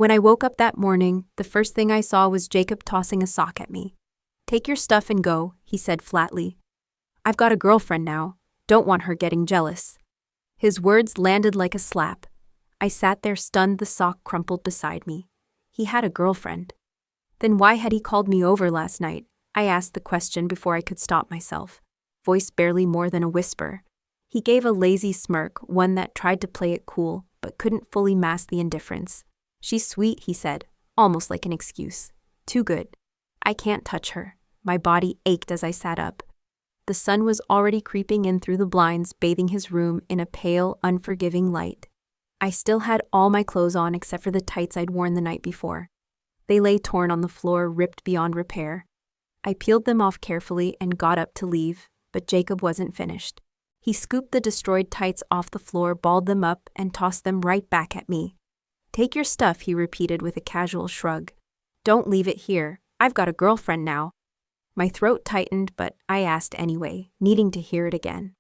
When I woke up that morning, the first thing I saw was Jacob tossing a sock at me. "Take your stuff and go," he said flatly. "I've got a girlfriend now. Don't want her getting jealous." His words landed like a slap. I sat there stunned, the sock crumpled beside me. He had a girlfriend. Then why had he called me over last night? I asked the question before I could stop myself, voice barely more than a whisper. He gave a lazy smirk, one that tried to play it cool, but couldn't fully mask the indifference. "She's sweet," he said, almost like an excuse. "Too good. I can't touch her." My body ached as I sat up. The sun was already creeping in through the blinds, bathing his room in a pale, unforgiving light. I still had all my clothes on except for the tights I'd worn the night before. They lay torn on the floor, ripped beyond repair. I peeled them off carefully and got up to leave, but Jacob wasn't finished. He scooped the destroyed tights off the floor, balled them up, and tossed them right back at me. "Take your stuff," he repeated with a casual shrug. "Don't leave it here. I've got a girlfriend now." My throat tightened, but I asked anyway, needing to hear it again.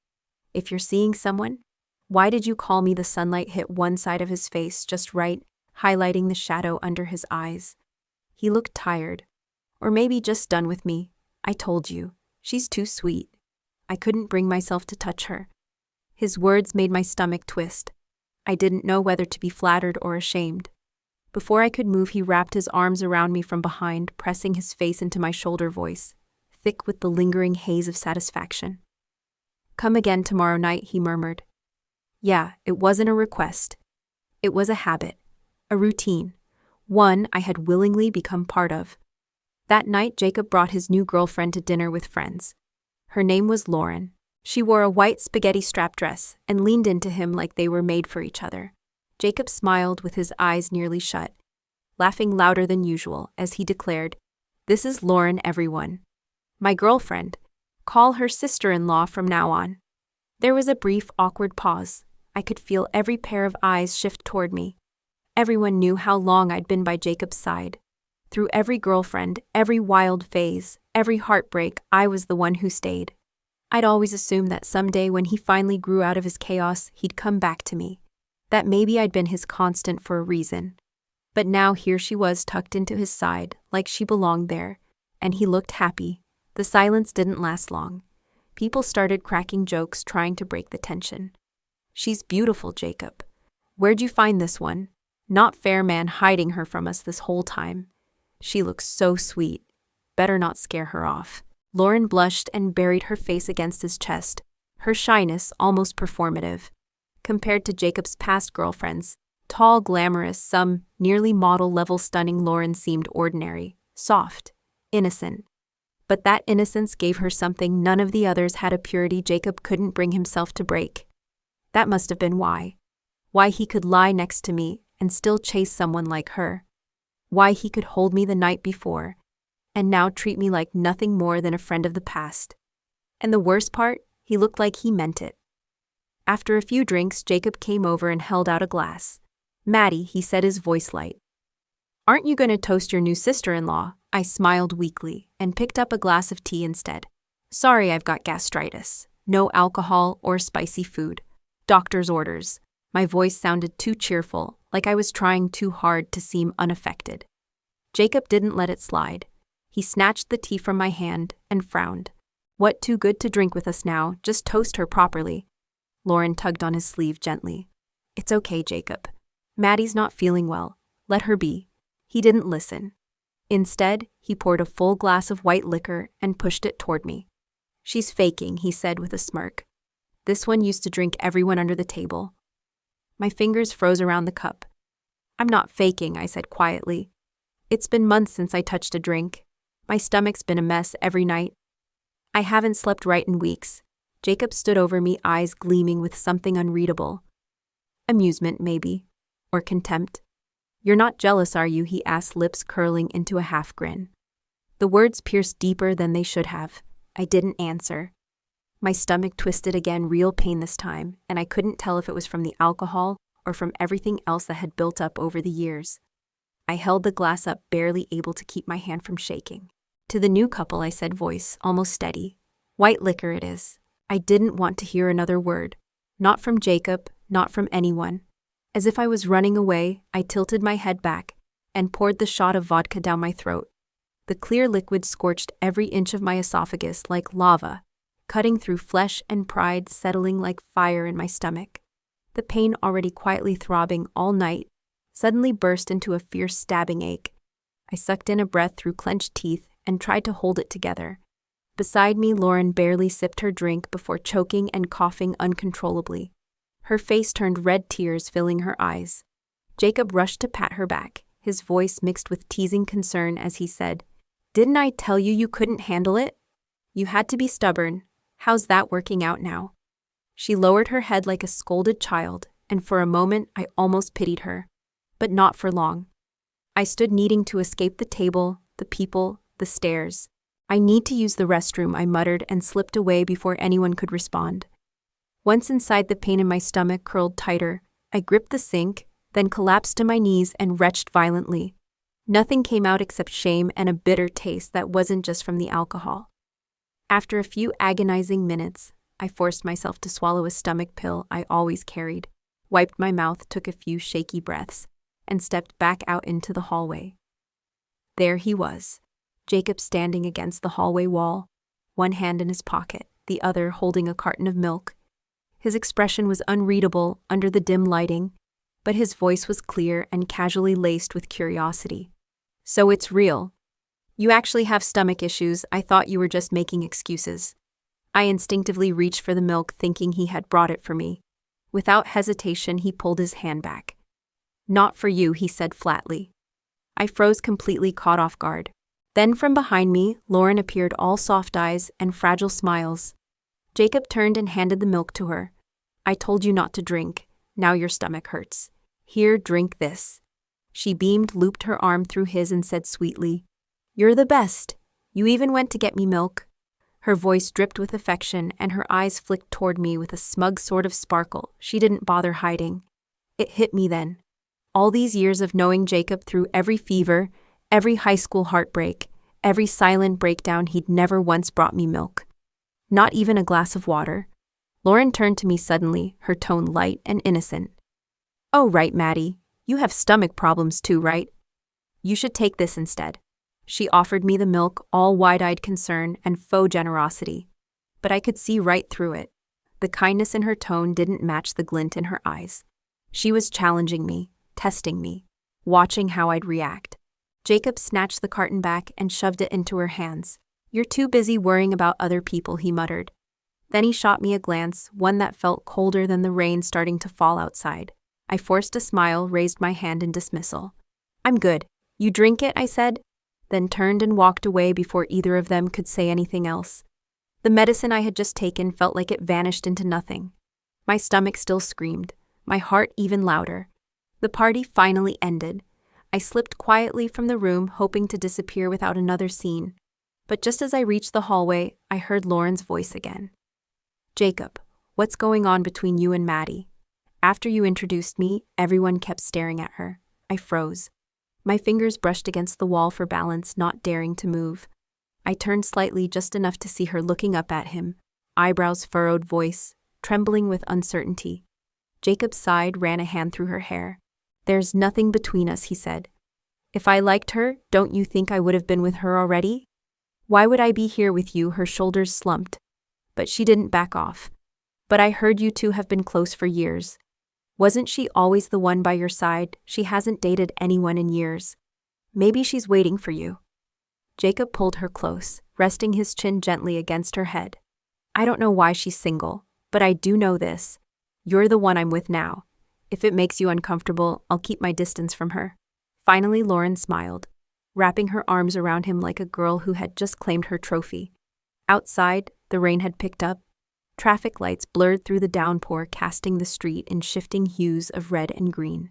"If you're seeing someone, why did you call me?" The sunlight hit one side of his face just right, highlighting the shadow under his eyes. He looked tired. Or maybe just done with me. "I told you. She's too sweet." I couldn't bring myself to touch her. His words made my stomach twist. I didn't know whether to be flattered or ashamed. Before I could move, he wrapped his arms around me from behind, pressing his face into my shoulder, voice thick with the lingering haze of satisfaction. "Come again tomorrow night," he murmured. Yeah, it wasn't a request. It was a habit, a routine, one I had willingly become part of. That night, Jacob brought his new girlfriend to dinner with friends. Her name was Lauren. She wore a white spaghetti strap dress and leaned into him like they were made for each other. Jacob smiled with his eyes nearly shut, laughing louder than usual as he declared, "This is Lauren, everyone. My girlfriend. Call her sister-in-law from now on." There was a brief, awkward pause. I could feel every pair of eyes shift toward me. Everyone knew how long I'd been by Jacob's side. Through every girlfriend, every wild phase, every heartbreak, I was the one who stayed. I'd always assumed that someday when he finally grew out of his chaos, he'd come back to me. That maybe I'd been his constant for a reason. But now here she was tucked into his side, like she belonged there, and he looked happy. The silence didn't last long. People started cracking jokes, trying to break the tension. "She's beautiful, Jacob. Where'd you find this one? Not fair, man, hiding her from us this whole time. She looks so sweet. Better not scare her off." Lauren blushed and buried her face against his chest, her shyness almost performative. Compared to Jacob's past girlfriends, tall, glamorous, some nearly model-level stunning, Lauren seemed ordinary, soft, innocent. But that innocence gave her something none of the others had, a purity Jacob couldn't bring himself to break. That must have been why. Why he could lie next to me and still chase someone like her. Why he could hold me the night before and now treat me like nothing more than a friend of the past. And the worst part, he looked like he meant it. After a few drinks, Jacob came over and held out a glass. "Maddie," he said, his voice light. "Aren't you going to toast your new sister-in-law?" I smiled weakly and picked up a glass of tea instead. "Sorry, I've got gastritis. No alcohol or spicy food. Doctor's orders." My voice sounded too cheerful, like I was trying too hard to seem unaffected. Jacob didn't let it slide. He snatched the tea from my hand and frowned. "What, too good to drink with us now? Just toast her properly." Lauren tugged on his sleeve gently. "It's okay, Jacob. Maddie's not feeling well. Let her be." He didn't listen. Instead, he poured a full glass of white liquor and pushed it toward me. "She's faking," he said with a smirk. "This one used to drink everyone under the table." My fingers froze around the cup. "I'm not faking," I said quietly. "It's been months since I touched a drink. My stomach's been a mess every night. I haven't slept right in weeks." Jacob stood over me, eyes gleaming with something unreadable. Amusement, maybe. Or contempt. "You're not jealous, are you?" he asked, lips curling into a half grin. The words pierced deeper than they should have. I didn't answer. My stomach twisted again, real pain this time, and I couldn't tell if it was from the alcohol or from everything else that had built up over the years. I held the glass up, barely able to keep my hand from shaking. "To the new couple," I said, voice almost steady. "White liquor it is." I didn't want to hear another word. Not from Jacob, not from anyone. As if I was running away, I tilted my head back, and poured the shot of vodka down my throat. The clear liquid scorched every inch of my esophagus like lava, cutting through flesh and pride, settling like fire in my stomach. The pain, already quietly throbbing all night, suddenly burst into a fierce stabbing ache. I sucked in a breath through clenched teeth and tried to hold it together. Beside me, Lauren barely sipped her drink before choking and coughing uncontrollably. Her face turned red, tears filling her eyes. Jacob rushed to pat her back, his voice mixed with teasing concern as he said, "Didn't I tell you you couldn't handle it? You had to be stubborn. How's that working out now?" She lowered her head like a scolded child, and for a moment I almost pitied her. But not for long. I stood needing to escape the table, the people, the stairs. "I need to use the restroom," I muttered and slipped away before anyone could respond. Once inside, the pain in my stomach curled tighter. I gripped the sink, then collapsed to my knees and retched violently. Nothing came out except shame and a bitter taste that wasn't just from the alcohol. After a few agonizing minutes, I forced myself to swallow a stomach pill I always carried, wiped my mouth, took a few shaky breaths, and stepped back out into the hallway. There he was, Jacob standing against the hallway wall, one hand in his pocket, the other holding a carton of milk. His expression was unreadable under the dim lighting, but his voice was clear and casually laced with curiosity. "So it's real. You actually have stomach issues. I thought you were just making excuses." I instinctively reached for the milk, thinking he had brought it for me. Without hesitation, he pulled his hand back. "Not for you," he said flatly. I froze, completely caught off guard. Then from behind me, Lauren appeared, all soft eyes and fragile smiles. Jacob turned and handed the milk to her. "I told you not to drink. Now your stomach hurts. Here, drink this." She beamed, looped her arm through his and said sweetly, "You're the best. You even went to get me milk." Her voice dripped with affection and her eyes flicked toward me with a smug sort of sparkle she didn't bother hiding. It hit me then. All these years of knowing Jacob, through every fever, every high school heartbreak, every silent breakdown, he'd never once brought me milk. Not even a glass of water. Lauren turned to me suddenly, her tone light and innocent. "Oh, right, Maddie. You have stomach problems too, right? You should take this instead." She offered me the milk, all wide-eyed concern and faux generosity. But I could see right through it. The kindness in her tone didn't match the glint in her eyes. She was challenging me, testing me, watching how I'd react. Jacob snatched the carton back and shoved it into her hands. "You're too busy worrying about other people," he muttered. Then he shot me a glance, one that felt colder than the rain starting to fall outside. I forced a smile, raised my hand in dismissal. "I'm good. You drink it," I said, then turned and walked away before either of them could say anything else. The medicine I had just taken felt like it vanished into nothing. My stomach still screamed, my heart even louder. The party finally ended. I slipped quietly from the room, hoping to disappear without another scene. But just as I reached the hallway, I heard Lauren's voice again. "Jacob, what's going on between you and Maddie?" After you introduced me, everyone kept staring at her. I froze. My fingers brushed against the wall for balance, not daring to move. I turned slightly, just enough to see her looking up at him, eyebrows furrowed, voice trembling with uncertainty. Jacob sighed, ran a hand through her hair. "There's nothing between us," he said. "If I liked her, don't you think I would have been with her already? Why would I be here with you?" Her shoulders slumped. But she didn't back off. "But I heard you two have been close for years. Wasn't she always the one by your side? She hasn't dated anyone in years. Maybe she's waiting for you." Jacob pulled her close, resting his chin gently against her head. "I don't know why she's single, but I do know this. You're the one I'm with now. If it makes you uncomfortable, I'll keep my distance from her." Finally, Lauren smiled, wrapping her arms around him like a girl who had just claimed her trophy. Outside, the rain had picked up. Traffic lights blurred through the downpour, casting the street in shifting hues of red and green.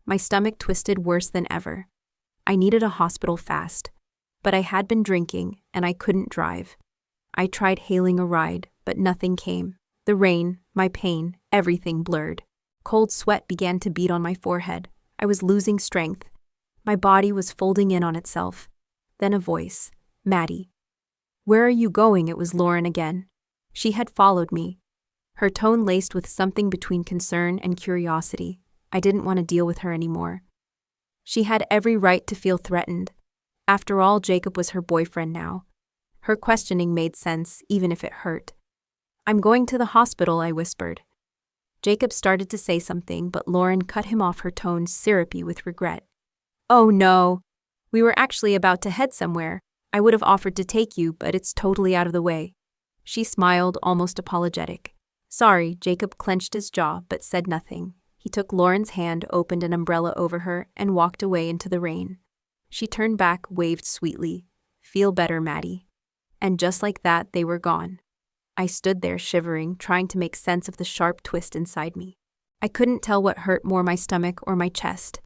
My stomach twisted worse than ever. I needed a hospital fast, but I had been drinking and I couldn't drive. I tried hailing a ride, but nothing came. The rain, my pain, everything blurred. Cold sweat began to beat on my forehead. I was losing strength. My body was folding in on itself. Then a voice. "Maddie." "Where are you going?" It was Lauren again. She had followed me. Her tone laced with something between concern and curiosity. I didn't want to deal with her anymore. She had every right to feel threatened. After all, Jacob was her boyfriend now. Her questioning made sense, even if it hurt. "I'm going to the hospital," I whispered. Jacob started to say something, but Lauren cut him off, her tone syrupy with regret. "Oh no. We were actually about to head somewhere. I would have offered to take you, but it's totally out of the way." She smiled, almost apologetic. "Sorry." Jacob clenched his jaw, but said nothing. He took Lauren's hand, opened an umbrella over her, and walked away into the rain. She turned back, waved sweetly. "Feel better, Maddie." And just like that, they were gone. I stood there shivering, trying to make sense of the sharp twist inside me. I couldn't tell what hurt more, my stomach or my chest.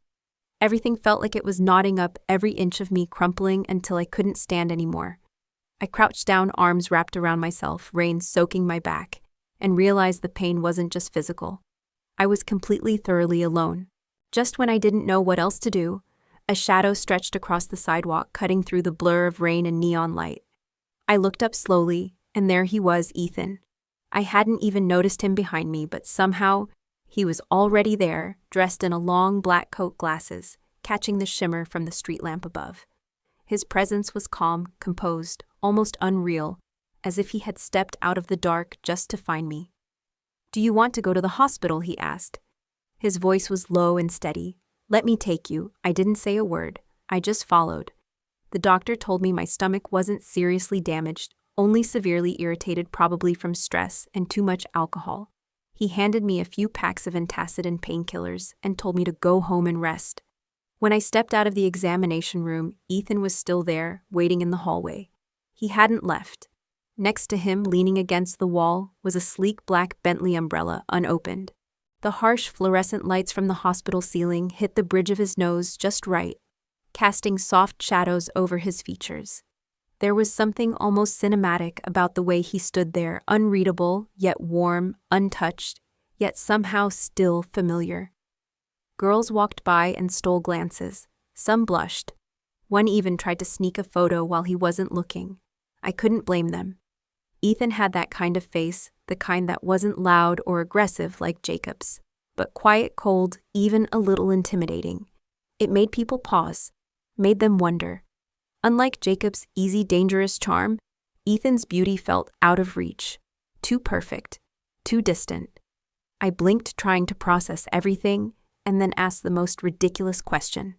Everything felt like it was knotting up, every inch of me crumpling until I couldn't stand anymore. I crouched down, arms wrapped around myself, rain soaking my back, and realized the pain wasn't just physical. I was completely, thoroughly alone. Just when I didn't know what else to do, a shadow stretched across the sidewalk, cutting through the blur of rain and neon light. I looked up slowly, and there he was, Ethan. I hadn't even noticed him behind me, but somehow he was already there, dressed in a long black coat, glasses, catching the shimmer from the street lamp above. His presence was calm, composed, almost unreal, as if he had stepped out of the dark just to find me. "Do you want to go to the hospital?" he asked. His voice was low and steady. "Let me take you." I didn't say a word. I just followed. The doctor told me my stomach wasn't seriously damaged, only severely irritated, probably from stress and too much alcohol. He handed me a few packs of antacid and painkillers and told me to go home and rest. When I stepped out of the examination room, Ethan was still there, waiting in the hallway. He hadn't left. Next to him, leaning against the wall, was a sleek black Bentley umbrella, unopened. The harsh fluorescent lights from the hospital ceiling hit the bridge of his nose just right, casting soft shadows over his features. There was something almost cinematic about the way he stood there, unreadable, yet warm, untouched, yet somehow still familiar. Girls walked by and stole glances. Some blushed. One even tried to sneak a photo while he wasn't looking. I couldn't blame them. Ethan had that kind of face, the kind that wasn't loud or aggressive like Jacob's, but quiet, cold, even a little intimidating. It made people pause, made them wonder. Unlike Jacob's easy, dangerous charm, Ethan's beauty felt out of reach, too perfect, too distant. I blinked, trying to process everything, and then asked the most ridiculous question.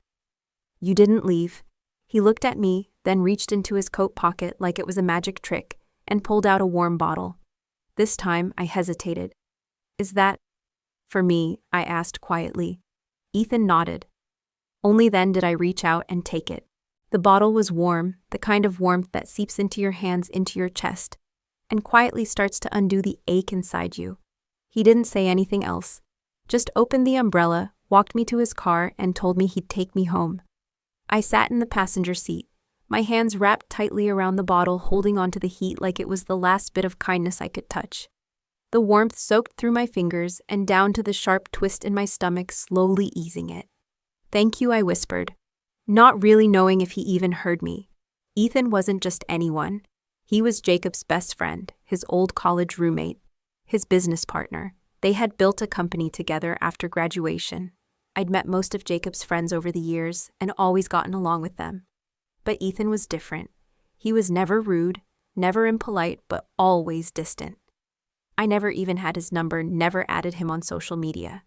"You didn't leave?" He looked at me, then reached into his coat pocket like it was a magic trick, and pulled out a warm bottle. This time, I hesitated. "Is that for me?" I asked quietly. Ethan nodded. Only then did I reach out and take it. The bottle was warm, the kind of warmth that seeps into your hands, into your chest, and quietly starts to undo the ache inside you. He didn't say anything else. Just opened the umbrella, walked me to his car, and told me he'd take me home. I sat in the passenger seat, my hands wrapped tightly around the bottle, holding onto the heat like it was the last bit of kindness I could touch. The warmth soaked through my fingers and down to the sharp twist in my stomach, slowly easing it. "Thank you," I whispered, not really knowing if he even heard me. Ethan wasn't just anyone. He was Jacob's best friend, his old college roommate, his business partner. They had built a company together after graduation. I'd met most of Jacob's friends over the years and always gotten along with them. But Ethan was different. He was never rude, never impolite, but always distant. I never even had his number, never added him on social media.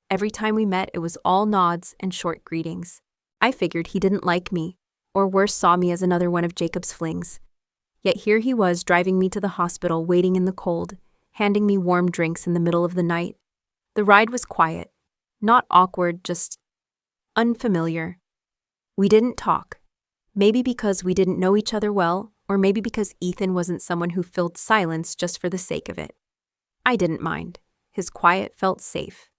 Every time we met, it was all nods and short greetings. I figured he didn't like me, or worse, saw me as another one of Jacob's flings. Yet here he was, driving me to the hospital, waiting in the cold, handing me warm drinks in the middle of the night. The ride was quiet, not awkward, just unfamiliar. We didn't talk. Maybe because we didn't know each other well, or maybe because Ethan wasn't someone who filled silence just for the sake of it. I didn't mind. His quiet felt safe.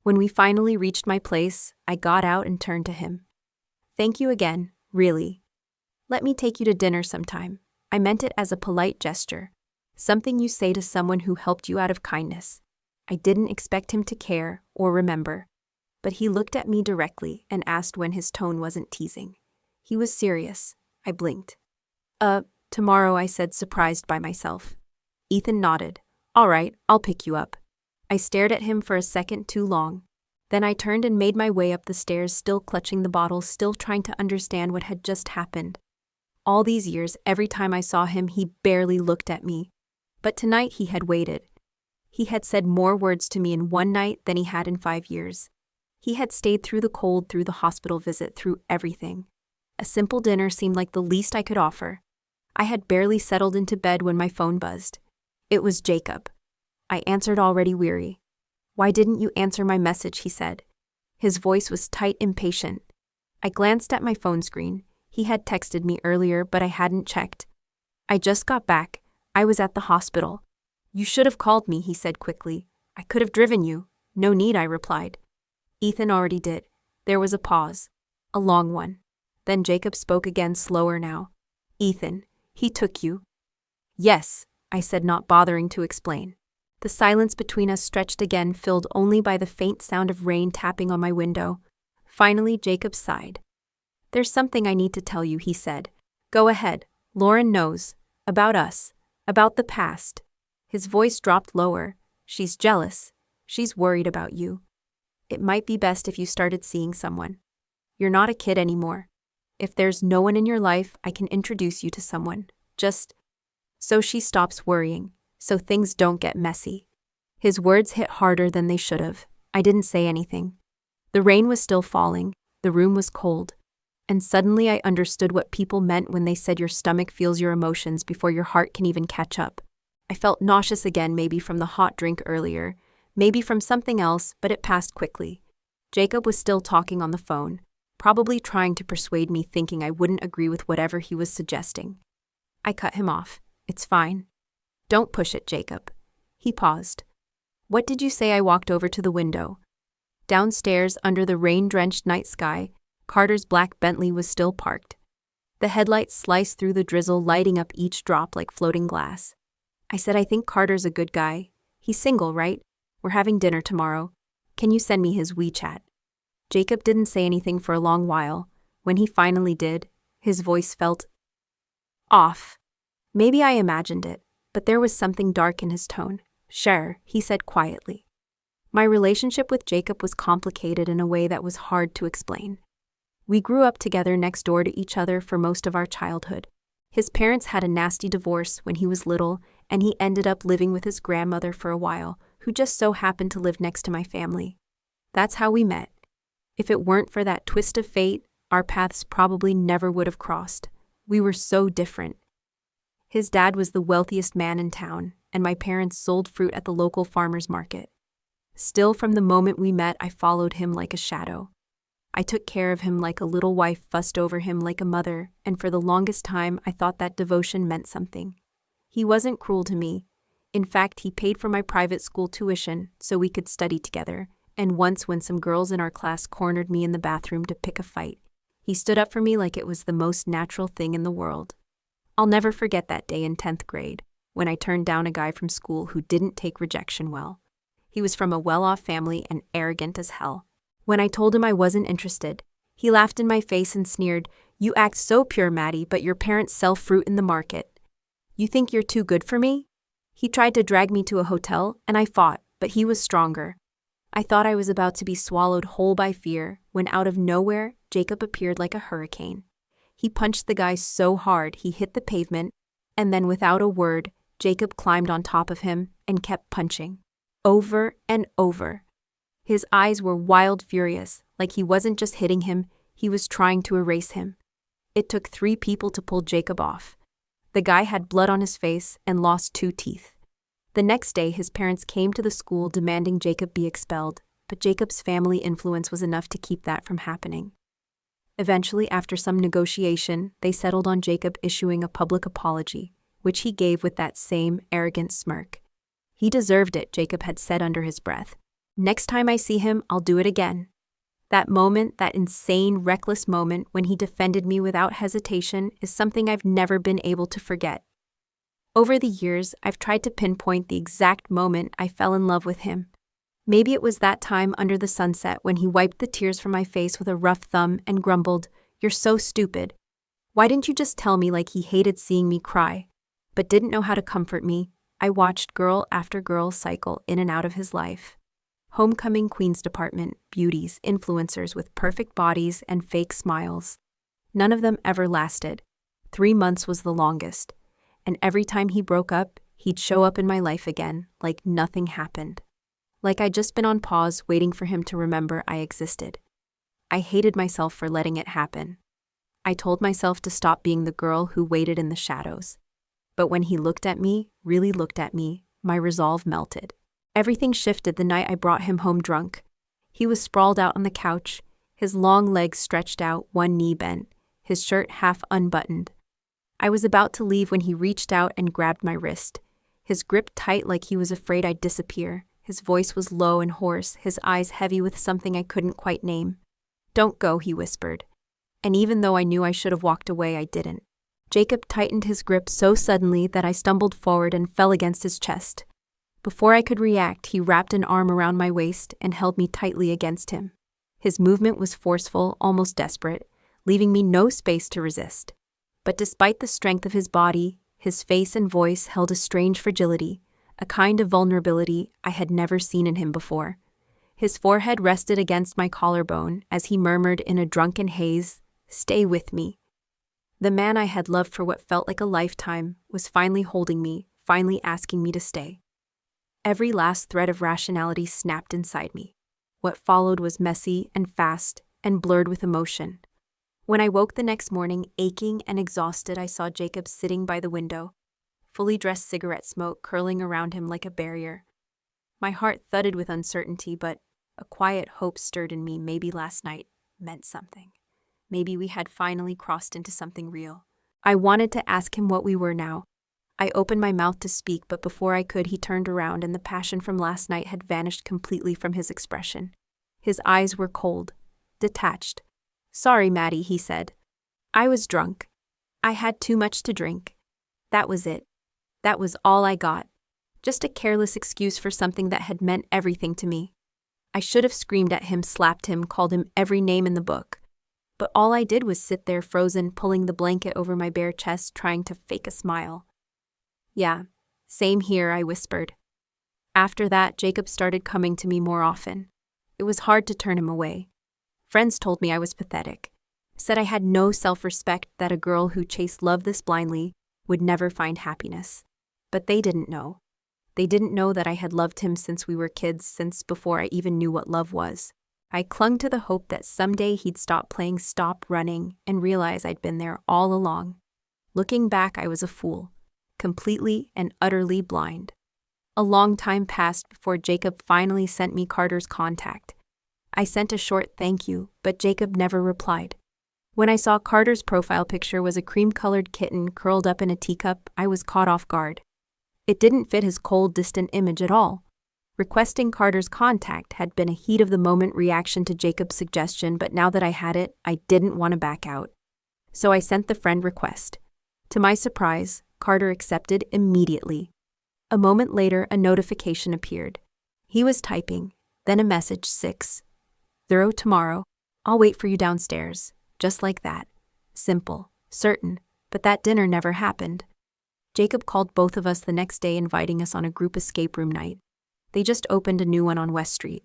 When we finally reached my place, I got out and turned to him. "Thank you again, really. Let me take you to dinner sometime." I meant it as a polite gesture, something you say to someone who helped you out of kindness. I didn't expect him to care or remember, but he looked at me directly and asked when his tone wasn't teasing. He was serious. I blinked. Tomorrow," I said, surprised by myself. Ethan nodded. "All right, I'll pick you up." I stared at him for a second too long. Then I turned and made my way up the stairs, still clutching the bottle, still trying to understand what had just happened. All these years, every time I saw him, he barely looked at me. But tonight he had waited. He had said more words to me in one night than he had in 5 years. He had stayed through the cold, through the hospital visit, through everything. A simple dinner seemed like the least I could offer. I had barely settled into bed when my phone buzzed. It was Jacob. I answered, already weary. "Why didn't you answer my message?" he said. His voice was tight, impatient. I glanced at my phone screen. He had texted me earlier, but I hadn't checked. "I just got back. I was at the hospital." "You should have called me," he said quickly. "I could have driven you." "No need," I replied. "Ethan already did." There was a pause. A long one. Then Jacob spoke again, slower now. "Ethan, he took you." "Yes," I said, not bothering to explain. The silence between us stretched again, filled only by the faint sound of rain tapping on my window. Finally, Jacob sighed. "There's something I need to tell you," he said. "Go ahead. Lauren knows. About us. About the past." His voice dropped lower. "She's jealous. She's worried about you. It might be best if you started seeing someone. You're not a kid anymore. If there's no one in your life, I can introduce you to someone. Just so she stops worrying, so things don't get messy." His words hit harder than they should have. I didn't say anything. The rain was still falling. The room was cold. And suddenly I understood what people meant when they said your stomach feels your emotions before your heart can even catch up. I felt nauseous again, maybe from the hot drink earlier, maybe from something else, but it passed quickly. Jacob was still talking on the phone, probably trying to persuade me, thinking I wouldn't agree with whatever he was suggesting. I cut him off. "It's fine. Don't push it, Jacob." He paused. "What did you say?" I walked over to the window. Downstairs, under the rain-drenched night sky, Carter's black Bentley was still parked. The headlights sliced through the drizzle, lighting up each drop like floating glass. I said, "I think Carter's a good guy. He's single, right? We're having dinner tomorrow. Can you send me his WeChat?" Jacob didn't say anything for a long while. When he finally did, his voice felt off. Maybe I imagined it, but there was something dark in his tone. "Sure," he said quietly. My relationship with Jacob was complicated in a way that was hard to explain. We grew up together next door to each other for most of our childhood. His parents had a nasty divorce when he was little, and he ended up living with his grandmother for a while, who just so happened to live next to my family. That's how we met. If it weren't for that twist of fate, our paths probably never would have crossed. We were so different. His dad was the wealthiest man in town, and my parents sold fruit at the local farmer's market. Still, from the moment we met, I followed him like a shadow. I took care of him like a little wife, fussed over him like a mother, and for the longest time I thought that devotion meant something. He wasn't cruel to me. In fact, he paid for my private school tuition so we could study together, and once when some girls in our class cornered me in the bathroom to pick a fight, he stood up for me like it was the most natural thing in the world. I'll never forget that day in 10th grade, when I turned down a guy from school who didn't take rejection well. He was from a well-off family and arrogant as hell. When I told him I wasn't interested, he laughed in my face and sneered, "You act so pure, Maddie, but your parents sell fruit in the market. You think you're too good for me?" He tried to drag me to a hotel, and I fought, but he was stronger. I thought I was about to be swallowed whole by fear, when out of nowhere, Jacob appeared like a hurricane. He punched the guy so hard he hit the pavement, and then without a word, Jacob climbed on top of him and kept punching. Over and over. His eyes were wild, furious, like he wasn't just hitting him, he was trying to erase him. It took 3 people to pull Jacob off. The guy had blood on his face and lost 2 teeth. The next day, his parents came to the school demanding Jacob be expelled, but Jacob's family influence was enough to keep that from happening. Eventually, after some negotiation, they settled on Jacob issuing a public apology, which he gave with that same arrogant smirk. He deserved it, Jacob had said under his breath. "Next time I see him, I'll do it again." That moment, that insane, reckless moment when he defended me without hesitation, is something I've never been able to forget. Over the years, I've tried to pinpoint the exact moment I fell in love with him. Maybe it was that time under the sunset when he wiped the tears from my face with a rough thumb and grumbled, "You're so stupid. Why didn't you just tell me?" Like he hated seeing me cry, but didn't know how to comfort me. I watched girl after girl cycle in and out of his life. Homecoming Queens Department, beauties, influencers with perfect bodies and fake smiles. None of them ever lasted. 3 months was the longest. And every time he broke up, he'd show up in my life again, like nothing happened. Like I'd just been on pause waiting for him to remember I existed. I hated myself for letting it happen. I told myself to stop being the girl who waited in the shadows. But when he looked at me, really looked at me, my resolve melted. Everything shifted the night I brought him home drunk. He was sprawled out on the couch, his long legs stretched out, one knee bent, his shirt half unbuttoned. I was about to leave when he reached out and grabbed my wrist, his grip tight like he was afraid I'd disappear. His voice was low and hoarse, his eyes heavy with something I couldn't quite name. "Don't go," he whispered. And even though I knew I should have walked away, I didn't. Jacob tightened his grip so suddenly that I stumbled forward and fell against his chest. Before I could react, he wrapped an arm around my waist and held me tightly against him. His movement was forceful, almost desperate, leaving me no space to resist. But despite the strength of his body, his face and voice held a strange fragility, a kind of vulnerability I had never seen in him before. His forehead rested against my collarbone as he murmured in a drunken haze, "Stay with me." The man I had loved for what felt like a lifetime was finally holding me, finally asking me to stay. Every last thread of rationality snapped inside me. What followed was messy and fast and blurred with emotion. When I woke the next morning, aching and exhausted, I saw Jacob sitting by the window, fully dressed, cigarette smoke curling around him like a barrier. My heart thudded with uncertainty, but a quiet hope stirred in me. Maybe last night meant something. Maybe we had finally crossed into something real. I wanted to ask him what we were now. I opened my mouth to speak, but before I could, he turned around and the passion from last night had vanished completely from his expression. His eyes were cold, detached. "Sorry, Maddie," he said. "I was drunk. I had too much to drink. That was it. That was all I got. Just a careless excuse for something that had meant everything to me." I should have screamed at him, slapped him, called him every name in the book. But all I did was sit there frozen, pulling the blanket over my bare chest, trying to fake a smile. "Yeah, same here," I whispered. After that, Jacob started coming to me more often. It was hard to turn him away. Friends told me I was pathetic, said I had no self-respect, that a girl who chased love this blindly would never find happiness. But they didn't know. They didn't know that I had loved him since we were kids, since before I even knew what love was. I clung to the hope that someday he'd stop playing, stop running, and realize I'd been there all along. Looking back, I was a fool, completely and utterly blind. A long time passed before Jacob finally sent me Carter's contact. I sent a short thank you, but Jacob never replied. When I saw Carter's profile picture was a cream-colored kitten curled up in a teacup, I was caught off guard. It didn't fit his cold, distant image at all. Requesting Carter's contact had been a heat-of-the-moment reaction to Jacob's suggestion, but now that I had it, I didn't want to back out. So I sent the friend request. To my surprise, Carter accepted immediately. A moment later, a notification appeared. He was typing, then a message, 6:00 tomorrow. I'll wait for you downstairs. Just like that. Simple, certain, but that dinner never happened. Jacob called both of us the next day, inviting us on a group escape room night. They just opened a new one on West Street.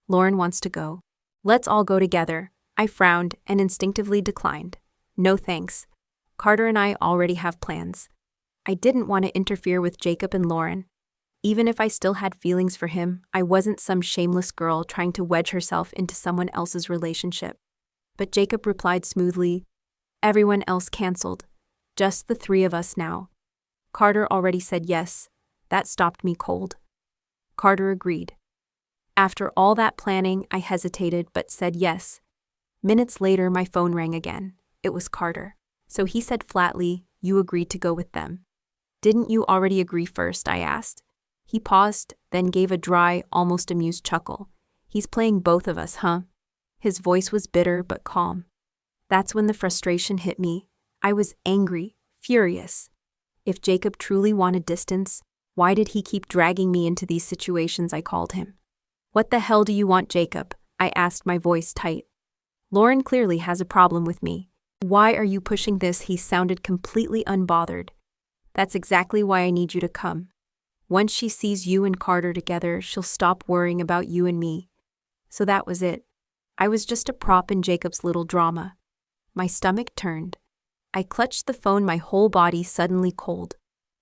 "Lauren wants to go. Let's all go together." I frowned and instinctively declined. "No thanks. Carter and I already have plans." I didn't want to interfere with Jacob and Lauren. Even if I still had feelings for him, I wasn't some shameless girl trying to wedge herself into someone else's relationship. But Jacob replied smoothly, "Everyone else canceled. Just the 3 of us now." Carter already said yes. That stopped me cold. Carter agreed. After all that planning, I hesitated but said yes. Minutes later, my phone rang again. It was Carter. So he said flatly, "You agreed to go with them." "Didn't you already agree first?" I asked. He paused, then gave a dry, almost amused chuckle. "He's playing both of us, huh?" His voice was bitter but calm. That's when the frustration hit me. I was angry, furious. If Jacob truly wanted distance, why did he keep dragging me into these situations I called him? "What the hell do you want, Jacob?" I asked, my voice tight. "Lauren clearly has a problem with me. Why are you pushing this?" He sounded completely unbothered. "That's exactly why I need you to come." Once she sees you and Carter together, she'll stop worrying about you and me. So that was it. I was just a prop in Jacob's little drama. My stomach turned. I clutched the phone, my whole body suddenly cold.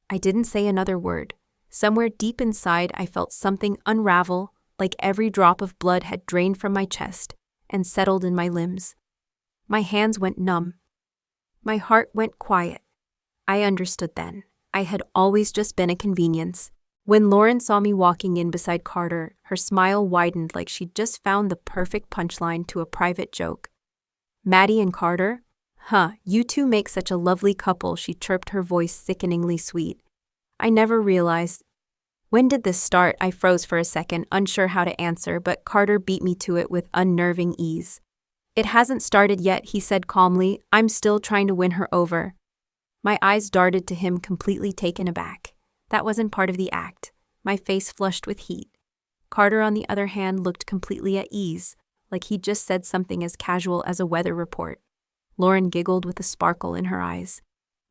I didn't say another word. Somewhere deep inside, I felt something unravel, like every drop of blood had drained from my chest and settled in my limbs. My hands went numb. My heart went quiet. I understood then. I had always just been a convenience. When Lauren saw me walking in beside Carter, her smile widened like she'd just found the perfect punchline to a private joke. Maddie and Carter? Huh, you two make such a lovely couple, she chirped, her voice sickeningly sweet. I never realized. When did this start? I froze for a second, unsure how to answer, but Carter beat me to it with unnerving ease. It hasn't started yet, he said calmly. I'm still trying to win her over. My eyes darted to him, completely taken aback. That wasn't part of the act. My face flushed with heat. Carter, on the other hand, looked completely at ease, like he'd just said something as casual as a weather report. Lauren giggled with a sparkle in her eyes.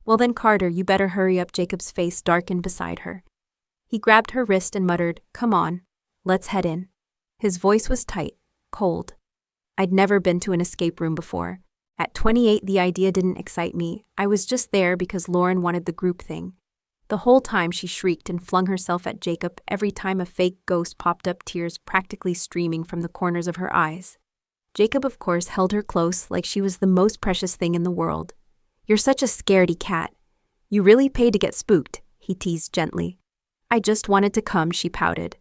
Well then, Carter, you better hurry up. Jacob's face darkened beside her. He grabbed her wrist and muttered, "Come on, let's head in." His voice was tight, cold. I'd never been to an escape room before. At 28, the idea didn't excite me. I was just there because Lauren wanted the group thing. The whole time she shrieked and flung herself at Jacob every time a fake ghost popped up, tears practically streaming from the corners of her eyes. Jacob, of course, held her close like she was the most precious thing in the world. "You're such a scaredy cat. You really paid to get spooked," he teased gently. "I just wanted to come," she pouted,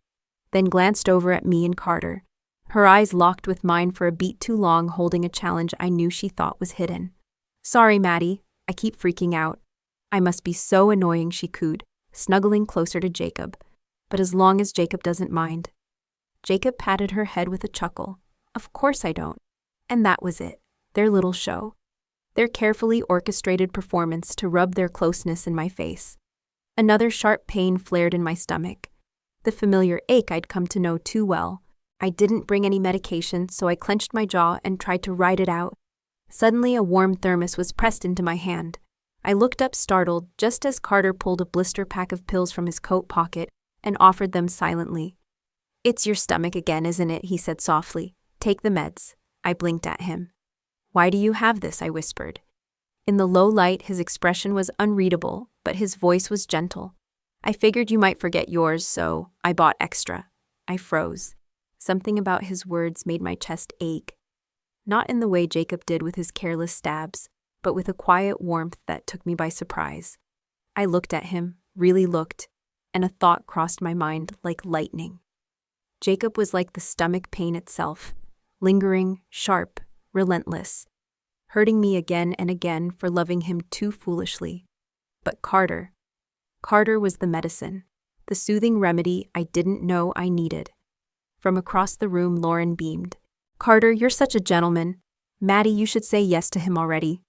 then glanced over at me and Carter. Her eyes locked with mine for a beat too long, holding a challenge I knew she thought was hidden. "Sorry, Maddie. I keep freaking out. I must be so annoying," she cooed, snuggling closer to Jacob. "But as long as Jacob doesn't mind." Jacob patted her head with a chuckle. "Of course I don't." And that was it. Their little show. Their carefully orchestrated performance to rub their closeness in my face. Another sharp pain flared in my stomach. The familiar ache I'd come to know too well. I didn't bring any medication, so I clenched my jaw and tried to ride it out. Suddenly, a warm thermos was pressed into my hand. I looked up startled just as Carter pulled a blister pack of pills from his coat pocket and offered them silently. "It's your stomach again, isn't it?" he said softly. "Take the meds." I blinked at him. "Why do you have this?" I whispered. In the low light, his expression was unreadable, but his voice was gentle. "I figured you might forget yours, so I bought extra." I froze. Something about his words made my chest ache. Not in the way Jacob did with his careless stabs, but with a quiet warmth that took me by surprise. I looked at him, really looked, and a thought crossed my mind like lightning. Jacob was like the stomach pain itself, lingering, sharp, relentless, hurting me again and again for loving him too foolishly. But Carter was the medicine, the soothing remedy I didn't know I needed. From across the room, Lauren beamed. "Carter, you're such a gentleman. Maddie, you should say yes to him already."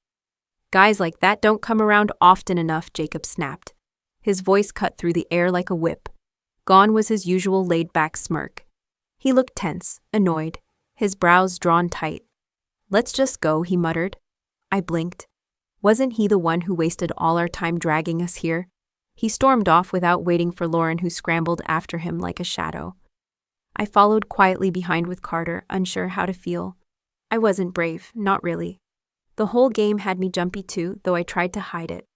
"Guys like that don't come around often enough," Jacob snapped. His voice cut through the air like a whip. Gone was his usual laid-back smirk. He looked tense, annoyed, his brows drawn tight. "Let's just go," he muttered. I blinked. Wasn't he the one who wasted all our time dragging us here? He stormed off without waiting for Lauren, who scrambled after him like a shadow. I followed quietly behind with Carter, unsure how to feel. I wasn't brave, not really. The whole game had me jumpy too, though I tried to hide it.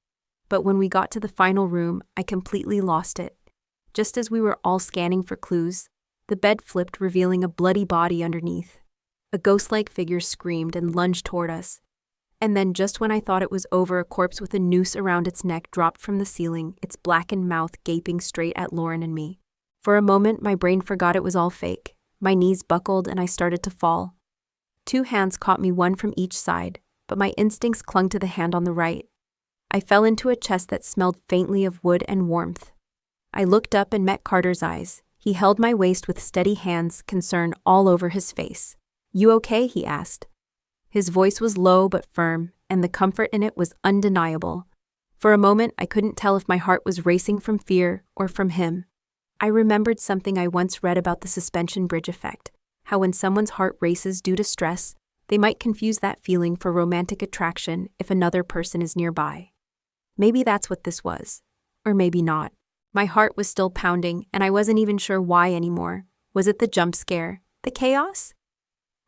But when we got to the final room, I completely lost it. Just as we were all scanning for clues, the bed flipped, revealing a bloody body underneath. A ghost-like figure screamed and lunged toward us. And then, just when I thought it was over, a corpse with a noose around its neck dropped from the ceiling, its blackened mouth gaping straight at Lauren and me. For a moment, my brain forgot it was all fake. My knees buckled and I started to fall. 2 hands caught me, one from each side, but my instincts clung to the hand on the right. I fell into a chest that smelled faintly of wood and warmth. I looked up and met Carter's eyes. He held my waist with steady hands, concern all over his face. "You okay?" he asked. His voice was low but firm, and the comfort in it was undeniable. For a moment, I couldn't tell if my heart was racing from fear or from him. I remembered something I once read about the suspension bridge effect, how when someone's heart races due to stress, they might confuse that feeling for romantic attraction if another person is nearby. Maybe that's what this was. Or maybe not. My heart was still pounding, and I wasn't even sure why anymore. Was it the jump scare, the chaos?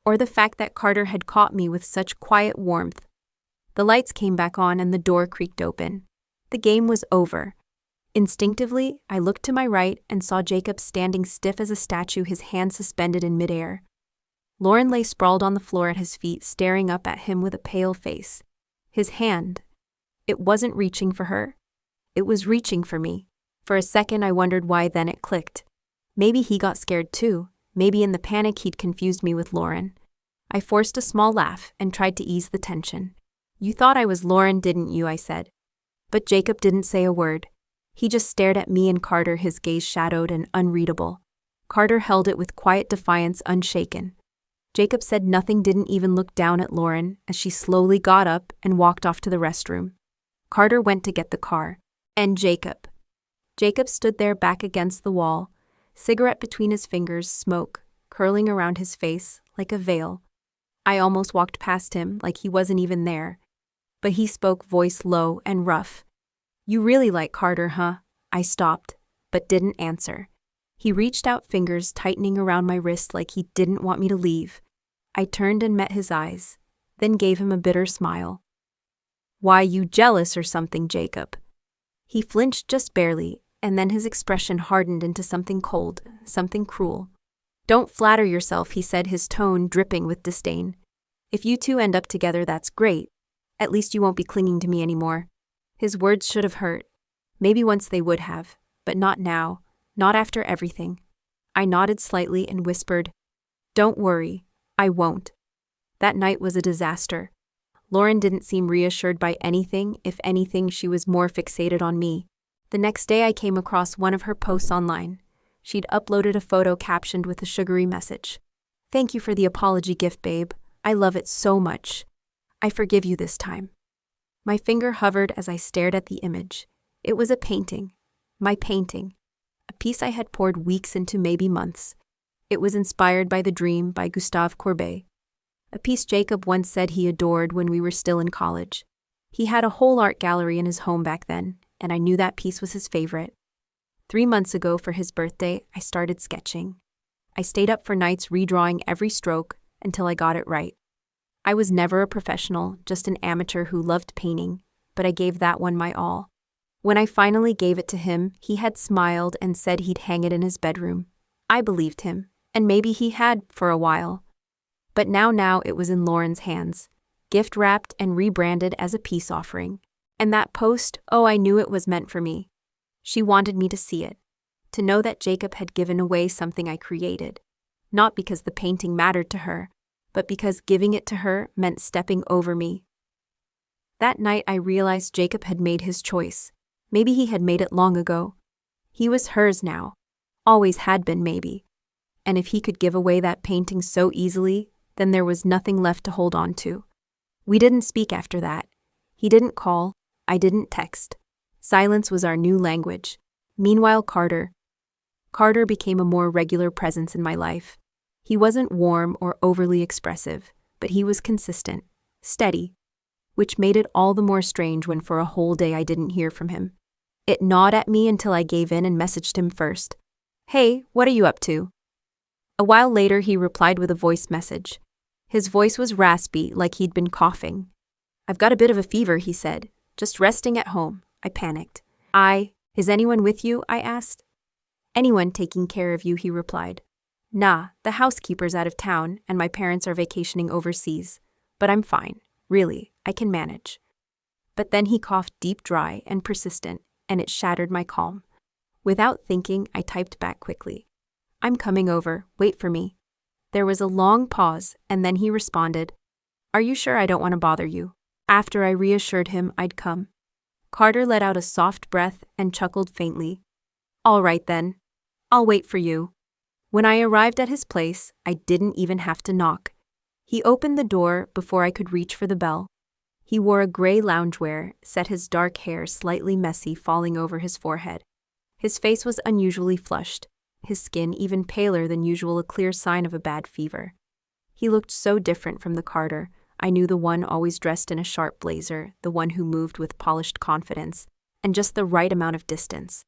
Or the fact that Carter had caught me with such quiet warmth? The lights came back on and the door creaked open. The game was over. Instinctively, I looked to my right and saw Jacob standing stiff as a statue, his hands suspended in midair. Lauren lay sprawled on the floor at his feet, staring up at him with a pale face. His hand. It wasn't reaching for her. It was reaching for me. For a second I wondered why, then it clicked. Maybe he got scared too. Maybe in the panic he'd confused me with Lauren. I forced a small laugh and tried to ease the tension. "You thought I was Lauren, didn't you?" I said. But Jacob didn't say a word. He just stared at me and Carter, his gaze shadowed and unreadable. Carter held it with quiet defiance, unshaken. Jacob said nothing, didn't even look down at Lauren as she slowly got up and walked off to the restroom. Carter went to get the car. And Jacob. Jacob stood there back against the wall, cigarette between his fingers, smoke curling around his face like a veil. I almost walked past him like he wasn't even there. But he spoke, voice low and rough. "You really like Carter, huh?" I stopped, but didn't answer. He reached out, fingers tightening around my wrist like he didn't want me to leave. I turned and met his eyes, then gave him a bitter smile. "Why, you jealous or something, Jacob?" He flinched just barely, and then his expression hardened into something cold, something cruel. "Don't flatter yourself," he said, his tone dripping with disdain. "If you two end up together, that's great. At least you won't be clinging to me anymore." His words should have hurt. Maybe once they would have, but not now, not after everything. I nodded slightly and whispered, "Don't worry, I won't." That night was a disaster. Lauren didn't seem reassured by anything. If anything, she was more fixated on me. The next day I came across one of her posts online. She'd uploaded a photo captioned with a sugary message. "Thank you for the apology gift, babe. I love it so much. I forgive you this time." My finger hovered as I stared at the image. It was a painting. My painting. A piece I had poured weeks into, maybe months. It was inspired by The Dream by Gustave Courbet. A piece Jacob once said he adored when we were still in college. He had a whole art gallery in his home back then, and I knew that piece was his favorite. 3 months ago, for his birthday, I started sketching. I stayed up for nights redrawing every stroke until I got it right. I was never a professional, just an amateur who loved painting, but I gave that one my all. When I finally gave it to him, he had smiled and said he'd hang it in his bedroom. I believed him, and maybe he had for a while. But now it was in Lauren's hands, gift-wrapped and rebranded as a peace offering. And that post, oh, I knew it was meant for me. She wanted me to see it, to know that Jacob had given away something I created, not because the painting mattered to her, but because giving it to her meant stepping over me. That night I realized Jacob had made his choice. Maybe he had made it long ago. He was hers now. Always had been, maybe. And if he could give away that painting so easily, then there was nothing left to hold on to. We didn't speak after that. He didn't call. I didn't text. Silence was our new language. Meanwhile, Carter became a more regular presence in my life. He wasn't warm or overly expressive, but he was consistent, steady, which made it all the more strange when for a whole day I didn't hear from him. It gnawed at me until I gave in and messaged him first. "Hey, what are you up to?" A while later he replied with a voice message. His voice was raspy, like he'd been coughing. "I've got a bit of a fever," he said. "Just resting at home." I panicked. Is anyone with you?" I asked. "Anyone taking care of you," he replied. "Nah, the housekeeper's out of town and my parents are vacationing overseas. But I'm fine. Really, I can manage." But then he coughed deep, dry, and persistent, and it shattered my calm. Without thinking, I typed back quickly. "I'm coming over, wait for me." There was a long pause, and then he responded, "Are you sure I don't want to bother you?" After I reassured him I'd come. Carter let out a soft breath and chuckled faintly. "All right then. I'll wait for you." When I arrived at his place, I didn't even have to knock. He opened the door before I could reach for the bell. He wore a gray loungewear, set his dark hair slightly messy falling over his forehead. His face was unusually flushed, his skin even paler than usual, a clear sign of a bad fever. He looked so different from the Carter I knew, the one always dressed in a sharp blazer, the one who moved with polished confidence, and just the right amount of distance.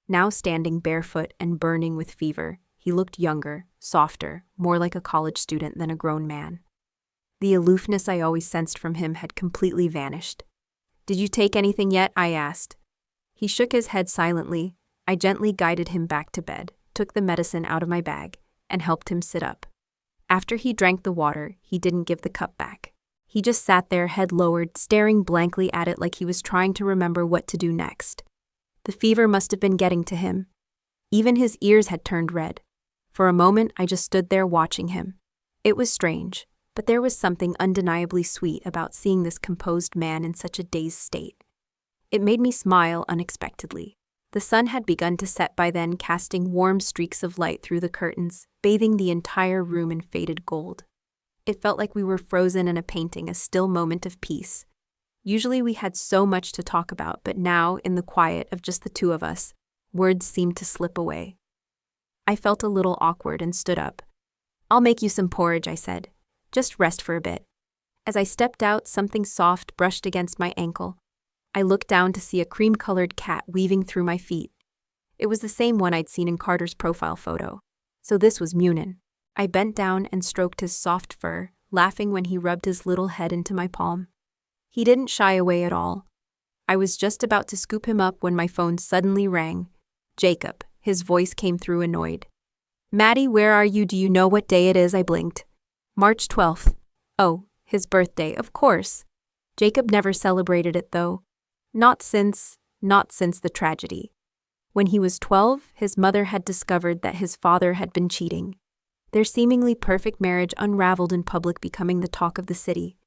Now standing barefoot and burning with fever, he looked younger, softer, more like a college student than a grown man. The aloofness I always sensed from him had completely vanished. "Did you take anything yet?" I asked. He shook his head silently. I gently guided him back to bed, took the medicine out of my bag, and helped him sit up. After he drank the water, he didn't give the cup back. He just sat there, head lowered, staring blankly at it like he was trying to remember what to do next. The fever must have been getting to him. Even his ears had turned red. For a moment, I just stood there watching him. It was strange, but there was something undeniably sweet about seeing this composed man in such a dazed state. It made me smile unexpectedly. The sun had begun to set by then, casting warm streaks of light through the curtains, bathing the entire room in faded gold. It felt like we were frozen in a painting, a still moment of peace. Usually we had so much to talk about, but now, in the quiet of just the two of us, words seemed to slip away. I felt a little awkward and stood up. "I'll make you some porridge," I said. "Just rest for a bit." As I stepped out, something soft brushed against my ankle. I looked down to see a cream-colored cat weaving through my feet. It was the same one I'd seen in Carter's profile photo. So this was Munin. I bent down and stroked his soft fur, laughing when he rubbed his little head into my palm. He didn't shy away at all. I was just about to scoop him up when my phone suddenly rang. "Jacob," his voice came through annoyed. "Maddie, where are you? Do you know what day it is?" I blinked. "March 12th. Oh, his birthday, of course. Jacob never celebrated it though. Not since the tragedy. When he was 12, his mother had discovered that his father had been cheating. Their seemingly perfect marriage unraveled in public, becoming the talk of the city.